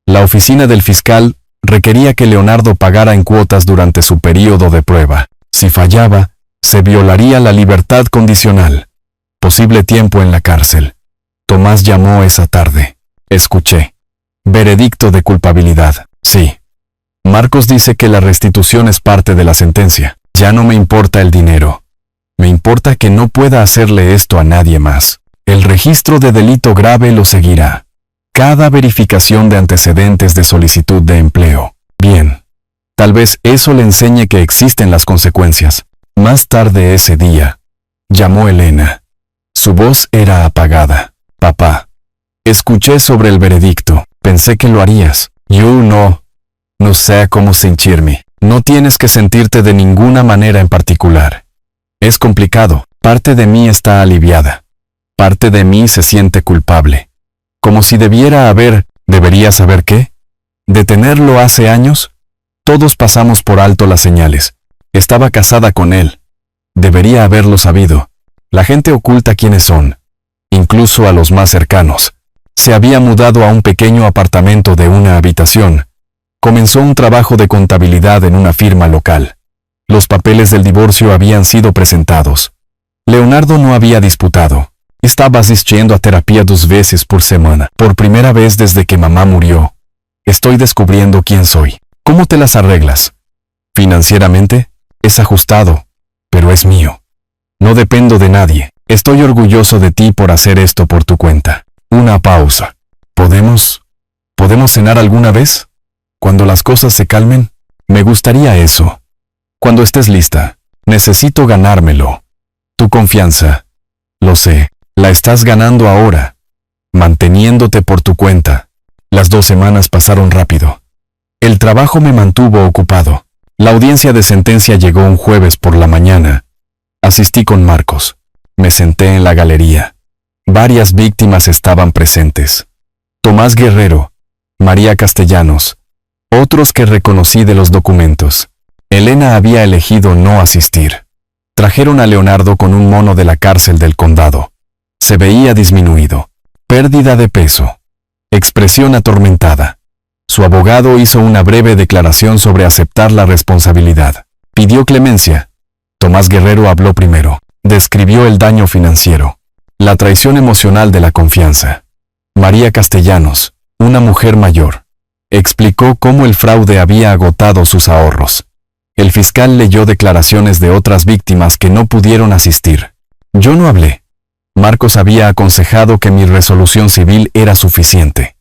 La oficina del fiscal requería que Leonardo pagara en cuotas durante su período de prueba. Si fallaba, se violaría la libertad condicional. Posible tiempo en la cárcel. Tomás llamó esa tarde. Escuché. Veredicto de culpabilidad. Sí. Marcos dice que la restitución es parte de la sentencia. Ya no me importa el dinero. Me importa que no pueda hacerle esto a nadie más. El registro de delito grave lo seguirá. Cada verificación de antecedentes de solicitud de empleo. Bien. Tal vez eso le enseñe que existen las consecuencias. Más tarde ese día, llamó Elena. Su voz era apagada. Papá. Escuché sobre el veredicto. Pensé que lo harías. Yo no sé cómo sentirme. No tienes que sentirte de ninguna manera en particular. Es complicado. Parte de mí está aliviada. Parte de mí se siente culpable. Como si ¿debería saber qué? ¿Detenerlo hace años? Todos pasamos por alto las señales. Estaba casada con él. Debería haberlo sabido. La gente oculta quiénes son. Incluso a los más cercanos. Se había mudado a un pequeño apartamento de una habitación. Comenzó un trabajo de contabilidad en una firma local. Los papeles del divorcio habían sido presentados. Leonardo no había disputado. Estaba asistiendo a terapia 2 veces por semana. Por primera vez desde que mamá murió. Estoy descubriendo quién soy. ¿Cómo te las arreglas? Financieramente, es ajustado, pero es mío. No dependo de nadie. Estoy orgulloso de ti por hacer esto por tu cuenta. Una pausa. ¿Podemos cenar alguna vez? Cuando las cosas se calmen, me gustaría eso. Cuando estés lista, necesito ganármelo. Tu confianza. Lo sé, la estás ganando ahora. Manteniéndote por tu cuenta. Las 2 semanas pasaron rápido. El trabajo me mantuvo ocupado. La audiencia de sentencia llegó un jueves por la mañana. Asistí con Marcos. Me senté en la galería. Varias víctimas estaban presentes. Tomás Guerrero, María Castellanos, otros que reconocí de los documentos. Elena había elegido no asistir. Trajeron a Leonardo con un mono de la cárcel del condado. Se veía disminuido. Pérdida de peso. Expresión atormentada. Su abogado hizo una breve declaración sobre aceptar la responsabilidad. Pidió clemencia. Tomás Guerrero habló primero. Describió el daño financiero. La traición emocional de la confianza. María Castellanos, una mujer mayor, explicó cómo el fraude había agotado sus ahorros. El fiscal leyó declaraciones de otras víctimas que no pudieron asistir. Yo no hablé. Marcos había aconsejado que mi resolución civil era suficiente.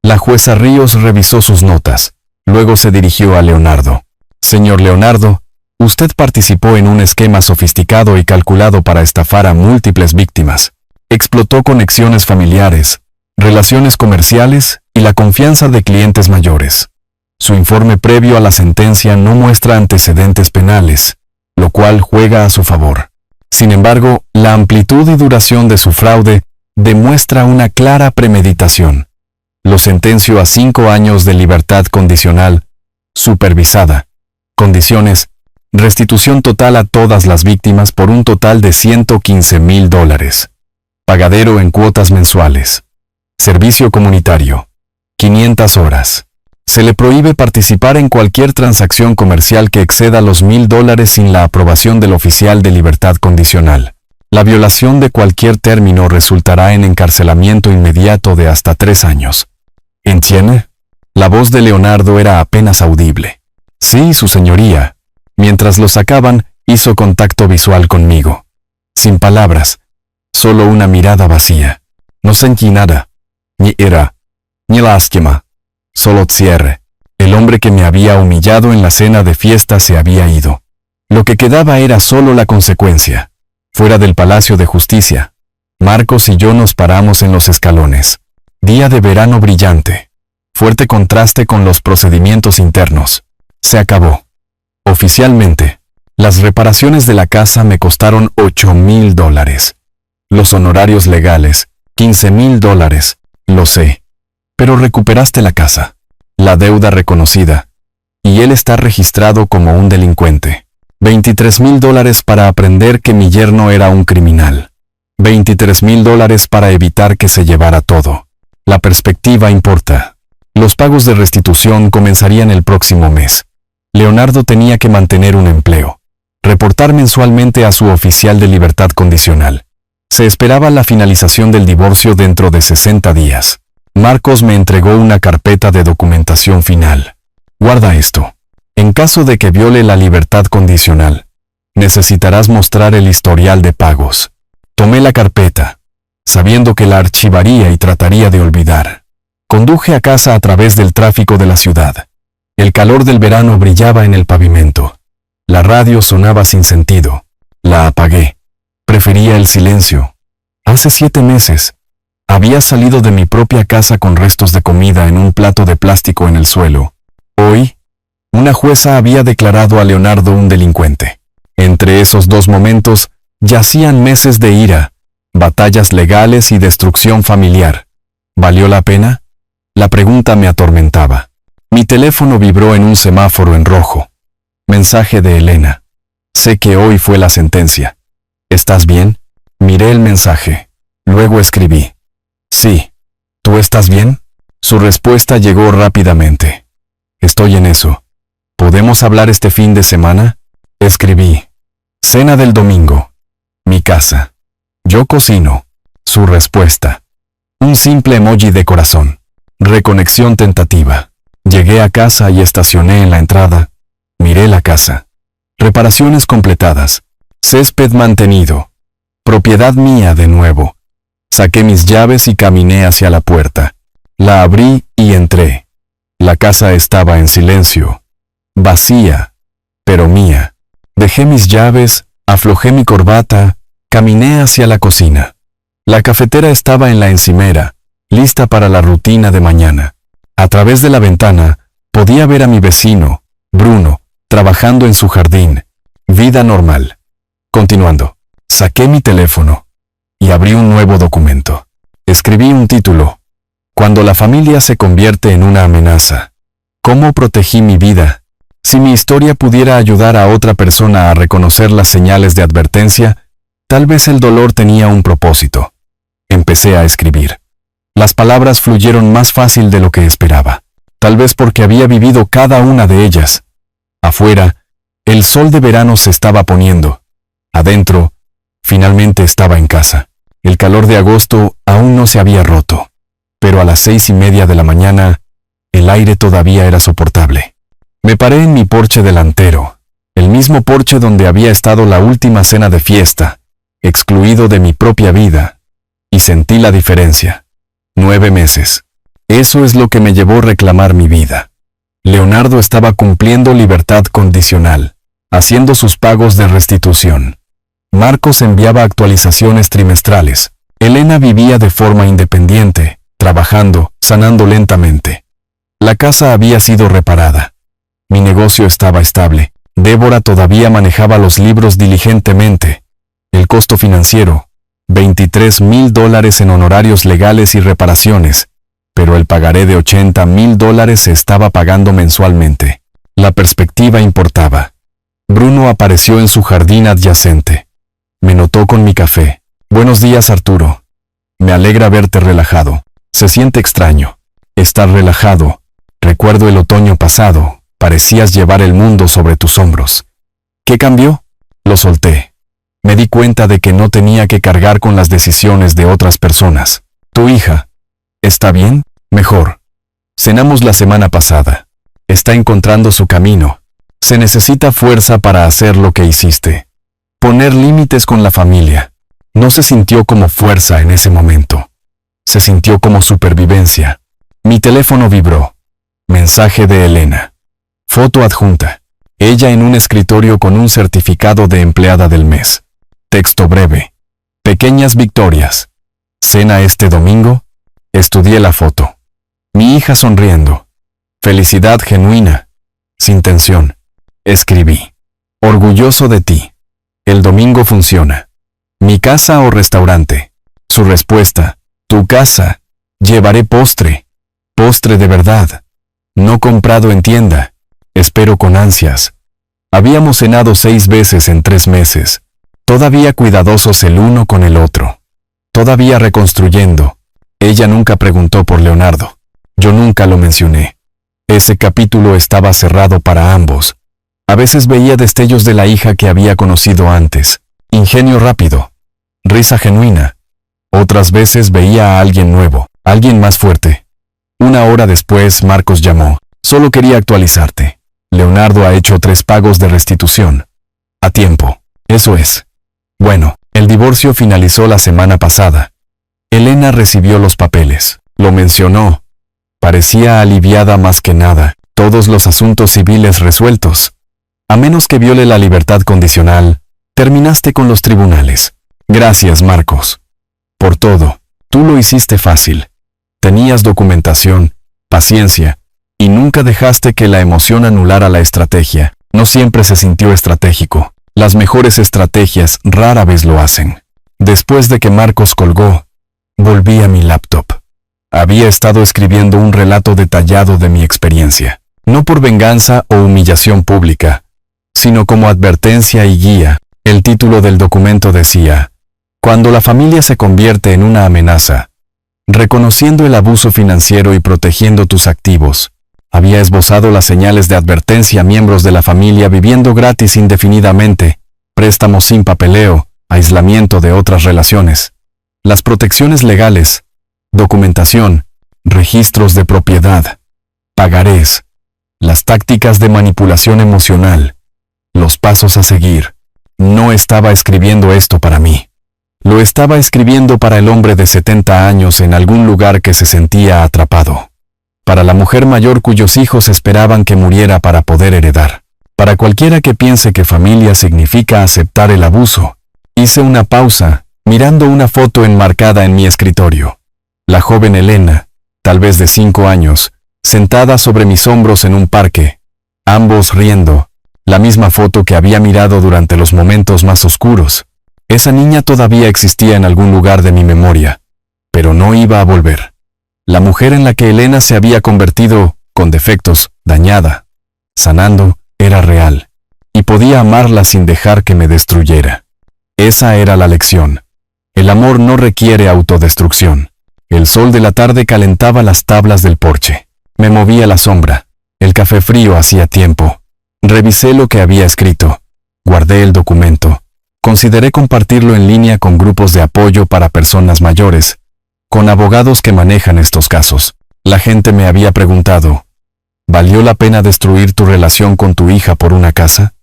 La jueza Ríos revisó sus notas. Luego se dirigió a Leonardo. Señor Leonardo, usted participó en un esquema sofisticado y calculado para estafar a múltiples víctimas. Explotó conexiones familiares, relaciones comerciales y la confianza de clientes mayores. Su informe previo a la sentencia no muestra antecedentes penales, lo cual juega a su favor. Sin embargo, la amplitud y duración de su fraude demuestra una clara premeditación. Lo sentencio a 5 años de libertad condicional, supervisada. Condiciones: restitución total a todas las víctimas por un total de $115,000. Pagadero en cuotas mensuales. Servicio comunitario. 500 horas. Se le prohíbe participar en cualquier transacción comercial que exceda los $1,000 sin la aprobación del oficial de libertad condicional. La violación de cualquier término resultará en encarcelamiento inmediato de hasta 3 años. ¿Entiende? La voz de Leonardo era apenas audible. Sí, su señoría. Mientras lo sacaban, hizo contacto visual conmigo. Sin palabras, solo una mirada vacía. No sentí nada. Ni ira, ni lástima. Solo cierre. El hombre que me había humillado en la cena de fiesta se había ido. Lo que quedaba era solo la consecuencia. Fuera del Palacio de Justicia, Marcos y yo nos paramos en los escalones. Día de verano brillante. Fuerte contraste con los procedimientos internos. Se acabó. Oficialmente, las reparaciones de la casa me costaron $8,000. Los honorarios legales, $15,000. Lo sé. Pero recuperaste la casa, la deuda reconocida, y él está registrado como un delincuente. $23,000 para aprender que mi yerno era un criminal. $23,000 para evitar que se llevara todo. La perspectiva importa. Los pagos de restitución comenzarían el próximo mes. Leonardo tenía que mantener un empleo, reportar mensualmente a su oficial de libertad condicional. Se esperaba la finalización del divorcio dentro de 60 días. Marcos me entregó una carpeta de documentación final. Guarda esto. En caso de que viole la libertad condicional, necesitarás mostrar el historial de pagos. Tomé la carpeta, sabiendo que la archivaría y trataría de olvidar. Conduje a casa a través del tráfico de la ciudad. El calor del verano brillaba en el pavimento. La radio sonaba sin sentido. La apagué. Prefería el silencio. Hace 7 meses, había salido de mi propia casa con restos de comida en un plato de plástico en el suelo. Hoy, una jueza había declarado a Leonardo un delincuente. Entre esos 2 momentos, yacían meses de ira, batallas legales y destrucción familiar. ¿Valió la pena? La pregunta me atormentaba. Mi teléfono vibró en un semáforo en rojo. Mensaje de Elena. Sé que hoy fue la sentencia. ¿Estás bien? Miré el mensaje. Luego escribí. Sí. ¿Tú estás bien? Su respuesta llegó rápidamente. Estoy en eso. ¿Podemos hablar este fin de semana? Escribí. Cena del domingo. Mi casa. Yo cocino. Su respuesta. Un simple emoji de corazón. Reconexión tentativa. Llegué a casa y estacioné en la entrada. Miré la casa. Reparaciones completadas. Césped mantenido. Propiedad mía de nuevo. Saqué mis llaves y caminé hacia la puerta. La abrí y entré. La casa estaba en silencio. Vacía, pero mía. Dejé mis llaves, aflojé mi corbata, caminé hacia la cocina. La cafetera estaba en la encimera, lista para la rutina de mañana. A través de la ventana, podía ver a mi vecino, Bruno, trabajando en su jardín. Vida normal. Continuando, saqué mi teléfono y abrí un nuevo documento. Escribí un título. Cuando la familia se convierte en una amenaza. ¿Cómo protegí mi vida? Si mi historia pudiera ayudar a otra persona a reconocer las señales de advertencia, tal vez el dolor tenía un propósito. Empecé a escribir. Las palabras fluyeron más fácil de lo que esperaba, tal vez porque había vivido cada una de ellas. Afuera, el sol de verano se estaba poniendo. Adentro, finalmente estaba en casa. El calor de agosto aún no se había roto, pero a las 6:30 de la mañana, el aire todavía era soportable. Me paré en mi porche delantero, el mismo porche donde había estado la última cena de fiesta, excluido de mi propia vida, y sentí la diferencia. 9 meses. Eso es lo que me llevó a reclamar mi vida. Leonardo estaba cumpliendo libertad condicional, haciendo sus pagos de restitución. Marcos enviaba actualizaciones trimestrales. Elena vivía de forma independiente, trabajando, sanando lentamente. La casa había sido reparada. Mi negocio estaba estable. Débora todavía manejaba los libros diligentemente. El costo financiero, $23,000 en honorarios legales y reparaciones, pero el pagaré de $80,000 se estaba pagando mensualmente. La perspectiva importaba. Bruno apareció en su jardín adyacente. Me notó con mi café. Buenos días, Arturo. Me alegra verte relajado. Se siente extraño. Estar relajado. Recuerdo el otoño pasado. Parecías llevar el mundo sobre tus hombros. ¿Qué cambió? Lo solté. Me di cuenta de que no tenía que cargar con las decisiones de otras personas. ¿Tu hija está bien? Mejor. Cenamos la semana pasada. Está encontrando su camino. Se necesita fuerza para hacer lo que hiciste. Poner límites con la familia. No se sintió como fuerza en ese momento. Se sintió como supervivencia. Mi teléfono vibró. Mensaje de Elena. Foto adjunta. Ella en un escritorio con un certificado de empleada del mes. Texto breve. Pequeñas victorias. Cena este domingo. Estudié la foto. Mi hija sonriendo. Felicidad genuina. Sin tensión. Escribí. Orgulloso de ti. El domingo funciona. ¿Mi casa o restaurante? Su respuesta. Tu casa. Llevaré postre. Postre de verdad. No comprado en tienda. Espero con ansias. Habíamos cenado 6 veces en 3 meses. Todavía cuidadosos el uno con el otro. Todavía reconstruyendo. Ella nunca preguntó por Leonardo. Yo nunca lo mencioné. Ese capítulo estaba cerrado para ambos. A veces veía destellos de la hija que había conocido antes. Ingenio rápido. Risa genuina. Otras veces veía a alguien nuevo, alguien más fuerte. 1 hora después, Marcos llamó. Solo quería actualizarte. Leonardo ha hecho 3 pagos de restitución. A tiempo. Eso es. Bueno, el divorcio finalizó la semana pasada. Elena recibió los papeles. Lo mencionó. Parecía aliviada más que nada. Todos los asuntos civiles resueltos. A menos que viole la libertad condicional, terminaste con los tribunales. Gracias, Marcos. Por todo. Tú lo hiciste fácil. Tenías documentación, paciencia, y nunca dejaste que la emoción anulara la estrategia. No siempre se sintió estratégico. Las mejores estrategias rara vez lo hacen. Después de que Marcos colgó, volví a mi laptop. Había estado escribiendo un relato detallado de mi experiencia, no por venganza o humillación pública, sino como advertencia y guía. El título del documento decía, Cuando la familia se convierte en una amenaza, reconociendo el abuso financiero y protegiendo tus activos. Había esbozado las señales de advertencia a miembros de la familia viviendo gratis indefinidamente, préstamos sin papeleo, aislamiento de otras relaciones. Las protecciones legales, documentación, registros de propiedad, pagarés, las tácticas de manipulación emocional, los pasos a seguir. No estaba escribiendo esto para mí. Lo estaba escribiendo para el hombre de 70 años en algún lugar que se sentía atrapado. Para la mujer mayor cuyos hijos esperaban que muriera para poder heredar. Para cualquiera que piense que familia significa aceptar el abuso. Hice una pausa, mirando una foto enmarcada en mi escritorio. La joven Elena, tal vez de 5 años, sentada sobre mis hombros en un parque, ambos riendo, la misma foto que había mirado durante los momentos más oscuros. Esa niña todavía existía en algún lugar de mi memoria, pero no iba a volver. La mujer en la que Elena se había convertido, con defectos, dañada, sanando, era real, y podía amarla sin dejar que me destruyera. Esa era la lección. El amor no requiere autodestrucción. El sol de la tarde calentaba las tablas del porche. Me movía la sombra. El café frío hacía tiempo. Revisé lo que había escrito. Guardé el documento. Consideré compartirlo en línea con grupos de apoyo para personas mayores, con abogados que manejan estos casos. La gente me había preguntado, ¿valió la pena destruir tu relación con tu hija por una casa?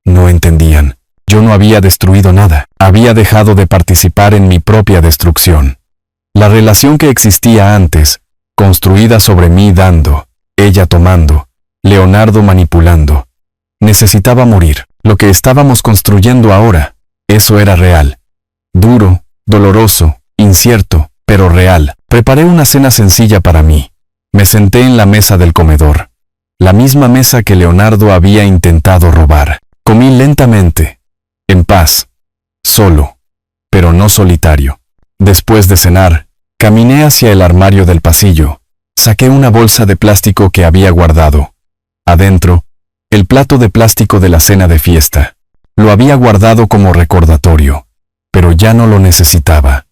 No entendían. Yo no había destruido nada. Había dejado de participar en mi propia destrucción. La relación que existía antes, construida sobre mí dando, ella tomando, Leonardo manipulando, necesitaba morir. Lo que estábamos construyendo ahora, eso era real. Duro, doloroso, incierto, pero real. Preparé una cena sencilla para mí. Me senté en la mesa del comedor, la misma mesa que Leonardo había intentado robar. Comí lentamente, en paz, solo, pero no solitario. Después de cenar, caminé hacia el armario del pasillo. Saqué una bolsa de plástico que había guardado. Adentro, el plato de plástico de la cena de fiesta. Lo había guardado como recordatorio, pero ya no lo necesitaba.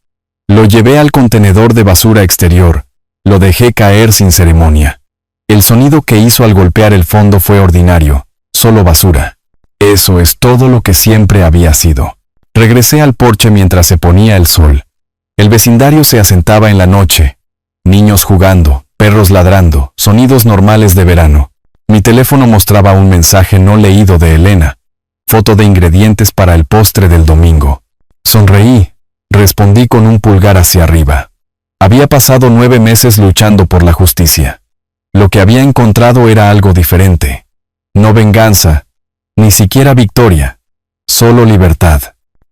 Lo llevé al contenedor de basura exterior. Lo dejé caer sin ceremonia. El sonido que hizo al golpear el fondo fue ordinario, solo basura. Eso es todo lo que siempre había sido. Regresé al porche mientras se ponía el sol. El vecindario se asentaba en la noche. Niños jugando, perros ladrando, sonidos normales de verano. Mi teléfono mostraba un mensaje no leído de Elena. Foto de ingredientes para el postre del domingo. Sonreí. Respondí con un pulgar hacia arriba. Había pasado 9 meses luchando por la justicia. Lo que había encontrado era algo diferente. No venganza, ni siquiera victoria. Solo libertad.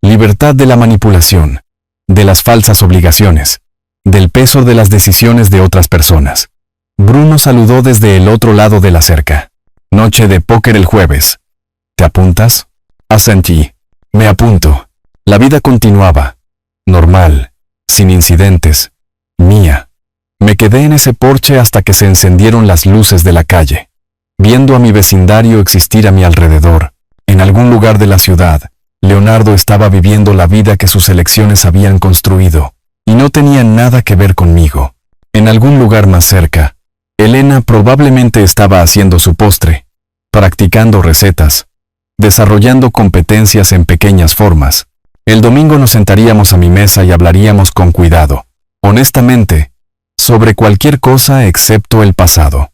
Libertad de la manipulación, de las falsas obligaciones, del peso de las decisiones de otras personas. Bruno saludó desde el otro lado de la cerca. Noche de póker el jueves. ¿Te apuntas? Asentí. Me apunto. La vida continuaba. Normal, sin incidentes. Mía. Me quedé en ese porche hasta que se encendieron las luces de la calle, viendo a mi vecindario existir a mi alrededor. En algún lugar de la ciudad, Leonardo estaba viviendo la vida que sus elecciones habían construido, y no tenía nada que ver conmigo. En algún lugar más cerca, Elena probablemente estaba haciendo su postre, practicando recetas, desarrollando competencias en pequeñas formas. El domingo nos sentaríamos a mi mesa y hablaríamos con cuidado, honestamente, sobre cualquier cosa excepto el pasado.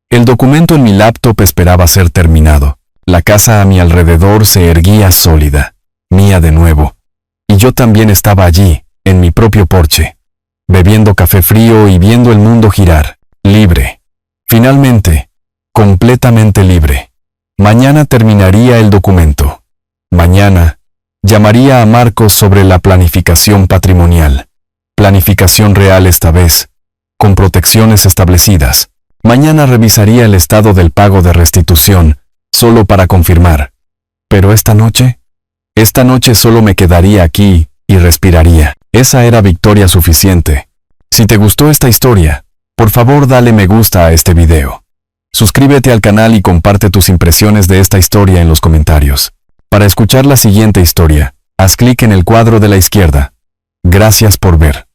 El documento en mi laptop esperaba ser terminado. La casa a mi alrededor se erguía sólida, mía de nuevo, y yo también estaba allí, en mi propio porche, bebiendo café frío y viendo el mundo girar, libre. Finalmente, completamente libre. Mañana terminaría el documento. Mañana, llamaría a Marcos sobre la planificación patrimonial. Planificación real esta vez, con protecciones establecidas. Mañana revisaría el estado del pago de restitución, solo para confirmar. Pero esta noche solo me quedaría aquí y respiraría. Esa era victoria suficiente. Si te gustó esta historia, por favor dale me gusta a este video. Suscríbete al canal y comparte tus impresiones de esta historia en los comentarios. Para escuchar la siguiente historia, haz clic en el cuadro de la izquierda. Gracias por ver.